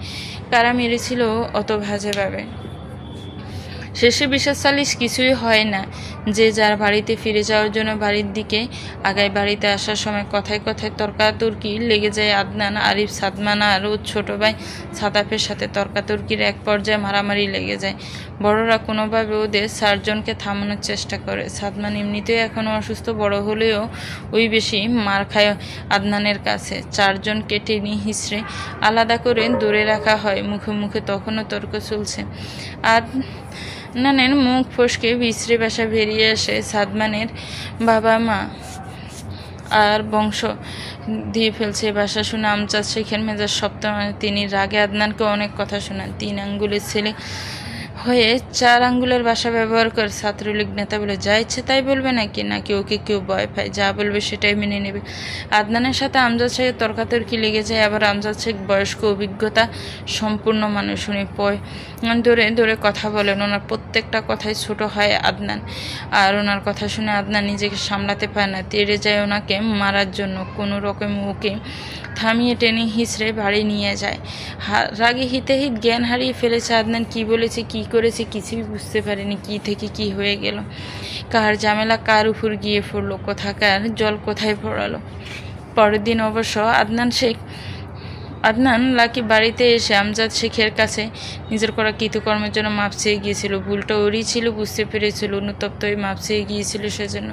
Speaker 1: কারা মেরেছিল অত ভাজেভাবে। শেষে বিচার সালিশ কিছুই হয় না। যে যার বাড়িতে ফিরে যাওয়ার জন্য বাড়ির দিকে আগায়। বাড়িতে আসার সময় কথায় কথায় তর্কাতর্কি লেগে যায়। আদনান, আরিফ, সাদমান আর ওর ছোট ভাই সাদাফের সাথে তর্কাতর্কির এক পর্যায়ে মারামারি লেগে যায়। বড়রা কোনোভাবে ওদের 4 জনকে থামানোর চেষ্টা করে। সাদমান এমনিতেও এখনও অসুস্থ, বড় হলেও ওই বেশি মার খায় আদনানের কাছে। 4 জনকে টেনে হিঁচড়ে আলাদা করে দূরে রাখা হয়। মুখে মুখে তখনও তর্ক চলছে। আদনানের মুখ ফসকে বিশ্রী ভাষা বেরিয়ে আসে। সাদমানের বাবা মা আর বংশ দিয়ে ফেলছে। ভাষা শুনে আমজাদ শেখের মেজাজ সপ্তম। তিনি রাগে আদনানকে অনেক কথা শোনান। 3 আঙ্গুলের ছেলে হয়ে 4 আঙ্গুলের ভাষা ব্যবহার করে। ছাত্রলীগ নেতা বলে যা ইচ্ছে তাই বলবে নাকি ওকে কেউ ভয় পায়? যা বলবে সেটাই মেনে নেবে। আদনানের সাথে আমজাদ শেখের তর্কাতর্কি লেগে যায়। আবার আমজাদ শেখ বয়স্ক, অভিজ্ঞতা সম্পূর্ণ মানুষ। উনি ধরে ধরে কথা বলেন। ওনার প্রত্যেকটা কথাই ছোট হয় আদনান, আর ওনার কথা শুনে আদনান নিজেকে সামলাতে পারে না, তেড়ে যায় ওনাকে মারার জন্য। কোনো রকমে ওকে থামিয়ে টেনে হিঁচড়ে বাড়ি নিয়ে যায়। রাগে হিতে জ্ঞান হারিয়ে ফেলেছে আদনান। কি বলেছে কি করেছে কিছুই বুঝতে পারেনি। কি থেকে কি হয়ে গেল, কার ঝামেলা কার উপর গিয়ে পড়লো, কোথাকার জল কোথায় পড়ালো। পরের দিন অবশ্য আদনান লাকি বাড়িতে এসে আমজাদ শেখের কাছে নিজের করা কৃতকর্মের জন্য মাপ চেয়ে গিয়েছিল। ভুলটা ওরই ছিল, বুঝতে পেরেছিল, অনুতপ্ত হয়ে মাপ চেয়ে গিয়েছিল সেজন্য।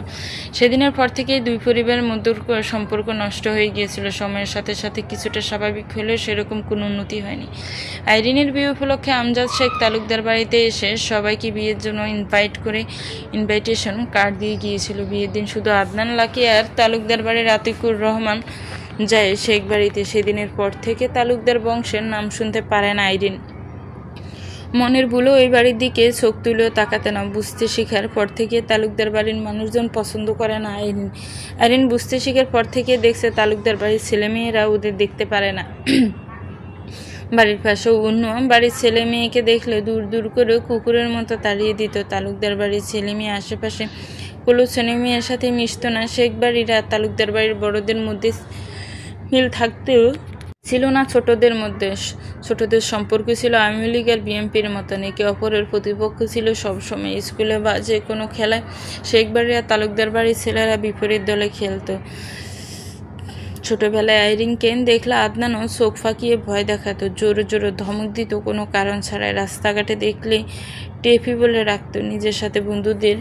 Speaker 1: সেদিনের পর থেকেই দুই পরিবারের মধ্যে সম্পর্ক নষ্ট হয়ে গিয়েছিল। সময়ের সাথে সাথে কিছুটা স্বাভাবিক হলেও সেরকম কোনো উন্নতি হয়নি। আইরিনের বিয়ে উপলক্ষে আমজাদ শেখ তালুকদার বাড়িতে এসে সবাইকে বিয়ের জন্য ইনভাইটেশন কার্ড দিয়ে গিয়েছিল। বিয়ের দিন শুধু আদনান, লাকি আর তালুকদার বাড়ির আতিকুর রহমান যায় শেখ বাড়িতে। সেদিনের পর থেকে তালুকদার বংশের নাম শুনতে পারে না আইরিন। মনের ভুলেও ওই বাড়ির দিকে চোখ তুলেও তাকাতে না। বুঝতে শেখার পর থেকে তালুকদার বাড়ির মানুষজন পছন্দ করে না আইরিন বুঝতে শেখার পর থেকে দেখছে তালুকদার বাড়ির ছেলেমেয়েরা ওদের দেখতে পারে না। বাড়ির পাশে অন্য বাড়ির ছেলে মেয়েকে দেখলে দূর দূর করে কুকুরের মতো তাড়িয়ে দিত। তালুকদার বাড়ির ছেলে মেয়ে আশেপাশে কোনো ছেলে মেয়ের সাথে মিশত না। শেখ বাড়ির আর তালুকদার বাড়ির বড়দের মধ্যে মিল থাকতেও ছিল না ছোটদের মধ্যে। ছোটদের সম্পর্ক ছিল আওয়ামী লীগ আর বিএনপির মতন, একে অপরের প্রতিপক্ষ ছিল সবসময়। স্কুলে বা যে কোনো খেলায় শেখ বাড়ি আর তালুকদার বাড়ির ছেলেরা বিপরীত দলে খেলতো। ছোটবেলায় আইরিনকে দেখলে আদনানও চোখ ফাঁকিয়ে ভয় দেখাতো, জোরে জোরে ধমক দিত কোনো কারণ ছাড়াই। রাস্তাঘাটে দেখলে টেপি বলে রাখতো। নিজের সাথে বন্ধুদের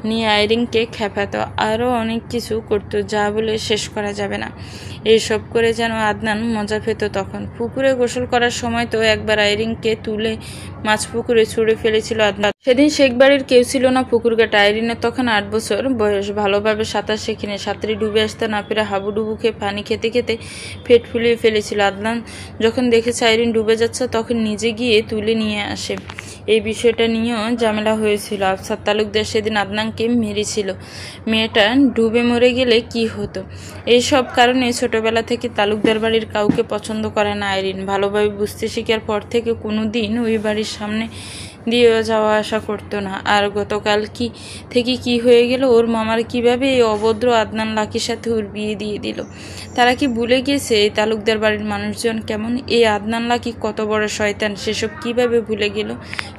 Speaker 1: নিয়ে আইরিনকে খেপাতো, আরও অনেক কিছু করতো যা বলে শেষ করা যাবে না। এইসব করে যেন আদনান মজা পেত। তখন পুকুরে গোসল করার সময় তো একবার আইরিনকে তুলে মাছ পুকুরে ছুঁড়ে ফেলেছিল আদনান। সেদিন শেখ বাড়ির কেউ ছিল না পুকুর ঘাটে। আইরিনের তখন 8 বছর বয়স। ভালোভাবে সাঁতার শেখেনি, সাঁতারে ডুবে আসতে না পেরে হাবুডুবু খেয়ে পানি খেতে খেতে পেট ফুলিয়ে ফেলেছিল। আদনান যখন দেখেছে আইরিন ডুবে যাচ্ছে তখন নিজে গিয়ে তুলে নিয়ে আসে। এই বিষয়টা নিয়েও ঝামেলা হয়েছিল। আফসার তালুকদার সেদিন আদনানকে মেরেছিল। মেয়েটা ডুবে মরে গেলে কি হতো? এইসব কারণে ছোটবেলা থেকে তালুকদার বাড়ির কাউকে পছন্দ করে না আইরিন। ভালোভাবে বুঝতে শেখার পর থেকে কোনো দিন ওই বাড়ির সামনে দিয়েও যাওয়া আসা করতো না। আর গতকাল কি হয়ে গেল? ওর মামার কিভাবে এই অভদ্র আদনান লাকির সাথে ওর বিয়ে দিয়ে দিল? তারা কি ভুলে গেছে এই তালুকদার বাড়ির মানুষজন কেমন? এই আদনান লাকি কত বড় শয়তান, সেসব কিভাবে ভুলে গেল?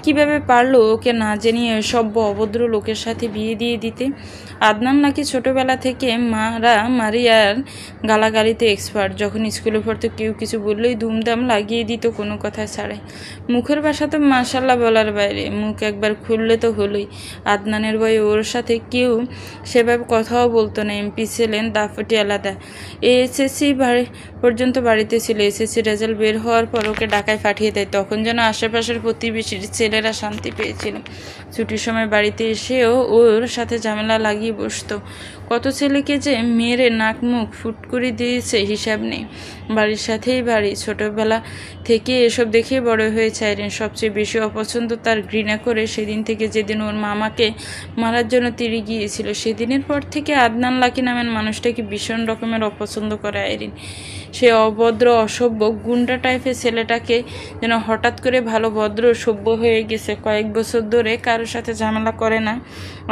Speaker 1: কিভাবে পারলো ওকে না জানিয়ে সভ্য অভদ্র লোকের সাথে বিয়ে দিয়ে দিতে? আদনান লাকি ছোটবেলা থেকে মারি আর গালাগালিতে এক্সপার্ট। যখন স্কুলে পড়তো কেউ কিছু বললেই দুমদাম লাগিয়ে দিত কোনো কথা ছাড়াই। মুখের ভাষা তো মাশাল্লাহ বলার বাইরে, মুখ একবার খুললে তো হলোই। আদনানের ভয়ে ওর সাথে কেউ সেভাবে কথাও বলতো না। এমপি ছিলেন, দাফটি আলাদা। এসএসসি পর্যন্ত বাড়িতে ছিল। এসএসসি রেজাল্ট বের হওয়ার পর ওকে ঢাকায় পাঠিয়ে দেয়। তখন যেন আশেপাশের প্রতিবেশীর ছেলেরা শান্তি পেয়েছিল। ছুটির সময় বাড়িতে এসেও ওর সাথে ঝামেলা লাগিয়ে বসতো। কত ছেলেকে যে মেরে নাক মুখ ফুট করে দিয়েছে হিসাব নেই। বাড়ির সাথেই বাড়ি। ছোটবেলা থেকে এসব দেখে বড় হয়েছে আইরিন। সবচেয়ে বেশি অপছন্দ তার ঘৃণা করে সেদিন থেকে যেদিন ওর মামাকে মারার জন্য তীরে গিয়েছিল। সেদিনের পর থেকে আদনান লাকি নামের মানুষটাকে ভীষণ রকমের অপছন্দ করে আইরিন। সে অভদ্র, অসভ্য, গুন্ডা টাইপের ছেলেটাকে যেন হঠাৎ করে ভালো ভদ্র সভ্য হয়ে গেছে। কয়েক বছর ধরে কারোর সাথে ঝামেলা করে না।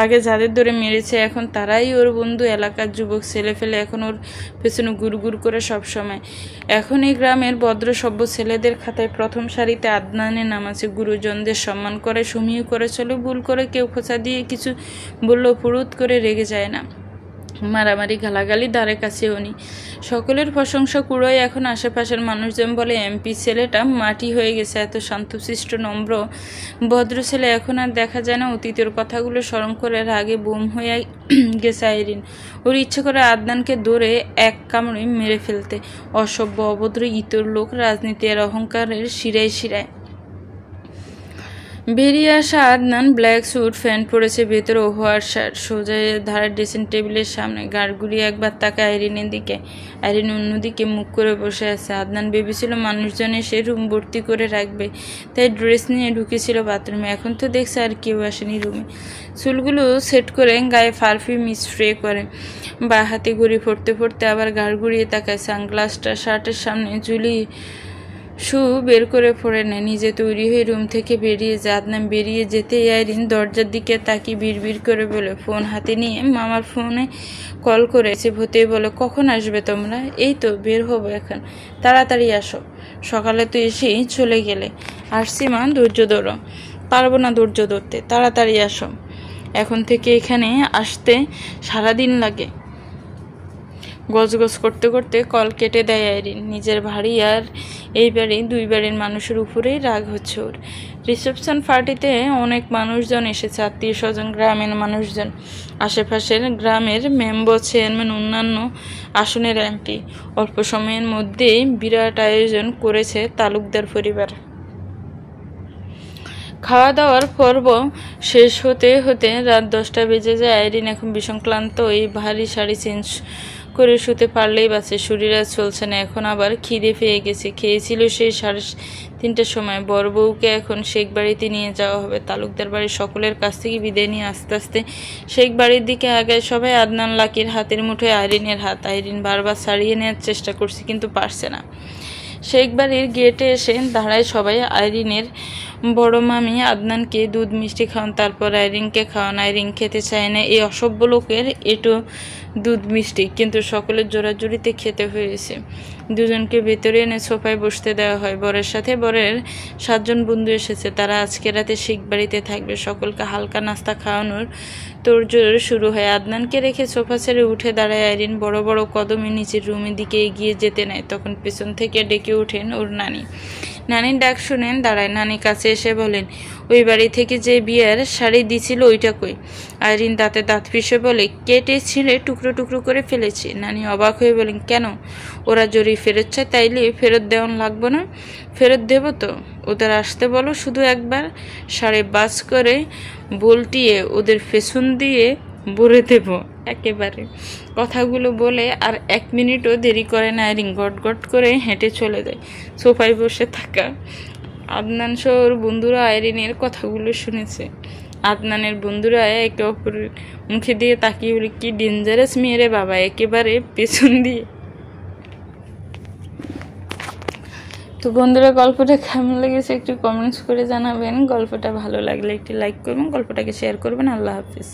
Speaker 1: আগে যাদের ধরে মেরেছে এখন তারাই ওর বন্ধু। এলাকার যুবক ছেলে ফেলে এখন ওর পেছনে গুড় করে সব সময়। এখন এই গ্রামের ভদ্র সভ্য ছেলেদের খাতায় প্রথম সারিতে আদনানের নাম আছে। গুরুজনদের সম্মান করে, সমীহ করে চলে। ভুল করে কেউ খোঁচা দিয়ে কিছু বললেও ফুরুত করে রেগে যায় না। মারামারি গালাগালি ধারে কাছেও নেই। সকলের প্রশংসা কুড়োয়। এখন আশেপাশের মানুষজন বলে এমপি ছেলেটা মাটি হয়ে গেছে। এত শান্তশিষ্ট নম্র ভদ্র ছেলে এখন আর দেখা যায় না। অতীতের কথাগুলো স্মরণ করে রাগে বুম হয়ে গেছে আইরিন। ওর ইচ্ছে করে আদনানকে ধরে এক কামড়ে মেরে ফেলতে। অসভ্য, অভদ্র, ইতর লোক, রাজনীতি আর অহংকারের শিরায় শিরায়। বেরিয়ে আসা আদনান ব্ল্যাক স্যুট, প্যান্ট পরেছে, ভেতরে হোয়াইট শার্ট, সোজা ধারের ড্রেসিং টেবিলের সামনে। গাড় ঘুরিয়ে একবার তাকায় আইরিনের দিকে। আইরিন অন্যদিকে মুখ করে বসে আছে। আদনান ভেবেছিল মানুষজন এসে রুম ভর্তি করে রাখবে, তাই ড্রেস নিয়ে ঢুকেছিল বাথরুমে। এখন তো দেখছে আর কেউ আসেনি রুমে। চুলগুলো সেট করে গায়ে পারফিউম স্প্রে করে, বা হাতে ঘুরি পড়তে পড়তে আবার গাড় ঘুরিয়ে তাকায়। সানগ্লাসটা শার্টের সামনে ঝুলিয়ে শু বের করে পড়ে নেয়। নিজে তৈরি হয়ে রুম থেকে বেরিয়ে যায়। আদনান বেরিয়ে যেতেই আইরিন দরজার দিকে তাকিয়ে বিড়বিড় করে বলে, ফোন হাতে নিয়ে মামার ফোনে কল করে হতেই বলে, কখন আসবে তোমরা? এই তো বের হবো এখন, তাড়াতাড়ি আসো। সকালে তো এসেই চলে গেলে। আসছি মা, ধৈর্য ধরো। পারবো না ধৈর্য ধরতে, তাড়াতাড়ি আসো। এখন থেকে এখানে আসতে সারাদিন লাগে। গজগজ করতে করতে কল কেটে দেয় আইরিন। নিজের বাড়ি আর এই বাড়ি, দুই বাড়ির মানুষের উপরেই রাগ হচ্ছে ওর। রিসেপশন পার্টিতে অনেক মানুষজন এসেছে, আত্মীয় স্বজন, গ্রামের মানুষজন, আশেপাশের গ্রামের মেম্বার, চেয়ারম্যান, অন্যান্য আসনের এমপি। অল্প সময়ের মধ্যেই বিরাট আয়োজন করেছে তালুকদার পরিবার। খাওয়া দাওয়ার পর্ব শেষ হতে হতে রাত 10টা বেজে যায়। আইরিন এখন ভীষণ ক্লান্ত। এই ভারী শাড়ি চেঞ্জ করে শুতে পারলেই বাঁচে। শরীর আর চলছে না। এখন আবার খিদে পেয়ে গেছে। খেয়েছিল সেই 3:30টার সময়। বড় বউকে এখন শেখ বাড়িতে নিয়ে যাওয়া হবে। তালুকদার বাড়ির সকলের কাছ থেকে বিদায় নিয়ে আস্তে আস্তে শেখ বাড়ির দিকে আগায় সবাই। আদনান লাকির হাতের মুঠোয় আইরিনের হাত। আইরিন বারবার ছাড়িয়ে নেওয়ার চেষ্টা করছে কিন্তু পারছে না। শেখ বাড়ির গেটে এসে দাঁড়ায় সবাই। আইরিনের বড় মামি আদনানকে দুধ মিষ্টি খাওয়ান, তারপর আইরিনকে খাওয়ান। আইরিন খেতে চায় না। এই অসভ্য লোকের এটো দুধ মিষ্টি, কিন্তু সকলের জোরাজুরিতে খেতে হয়েছে। দুজনকে ভেতরে এনে সোফায় বসতে দেওয়া হয়। বরের সাথে বরের 7 জন বন্ধু এসেছে। তারা আজকে রাতে শেখ বাড়িতে থাকবে। সকলকে হালকা নাস্তা খাওয়ানোর তোড়জোড় শুরু হয়। আদনানকে রেখে সোফা ছেড়ে উঠে দাঁড়ায় আইরিন। বড় বড় কদমে নিচের রুমের দিকে এগিয়ে যেতে নেয়। তখন পেছন থেকে ডেকে ওঠেন ওর নানি। নানির ডাক শুনেন দাঁড়ায়। নানি কাছে এসে বলেন, ওই বাড়ি থেকে যে বিয়ের শাড়ি দিছিল ওইটা কই? আইরিন দাঁতে দাঁত পিষে বলে, কেটে ছিলে টুকরো টুকরো করে ফেলেছি। নানি অবাক হয়ে বলেন, কেন? ওরা জরি ফেরত চায়, তাইলে ফেরত দেওয়ান লাগবো না? ফেরত দেব তো, ওদের আসতে বলো শুধু একবার, শাড়ি বাস করে বলটিয়ে ওদের পেছন দিয়ে ভরে দেব একেবারে। কথাগুলো বলে আর 1 মিনিটও দেরি করে না আইরিন গট গট করে হেঁটে চলে যায়। সোফায় বসে থাকা আদনান সহ ওর বন্ধুরা আইরিনের কথাগুলো শুনেছে। আদনানের বন্ধুরা একে অপরের মুখে দিয়ে তাকিয়ে বলে, কি ডেঞ্জারাস মেয়ে রে বাবা, একেবারে পেছন দিয়ে। তো বন্ধুরা, গল্পটা কেমন লেগেছে একটু কমেন্টস করে জানাবেন। গল্পটা ভালো লাগলে একটি লাইক করবেন, গল্পটাকে শেয়ার করবেন। আল্লাহ হাফিজ।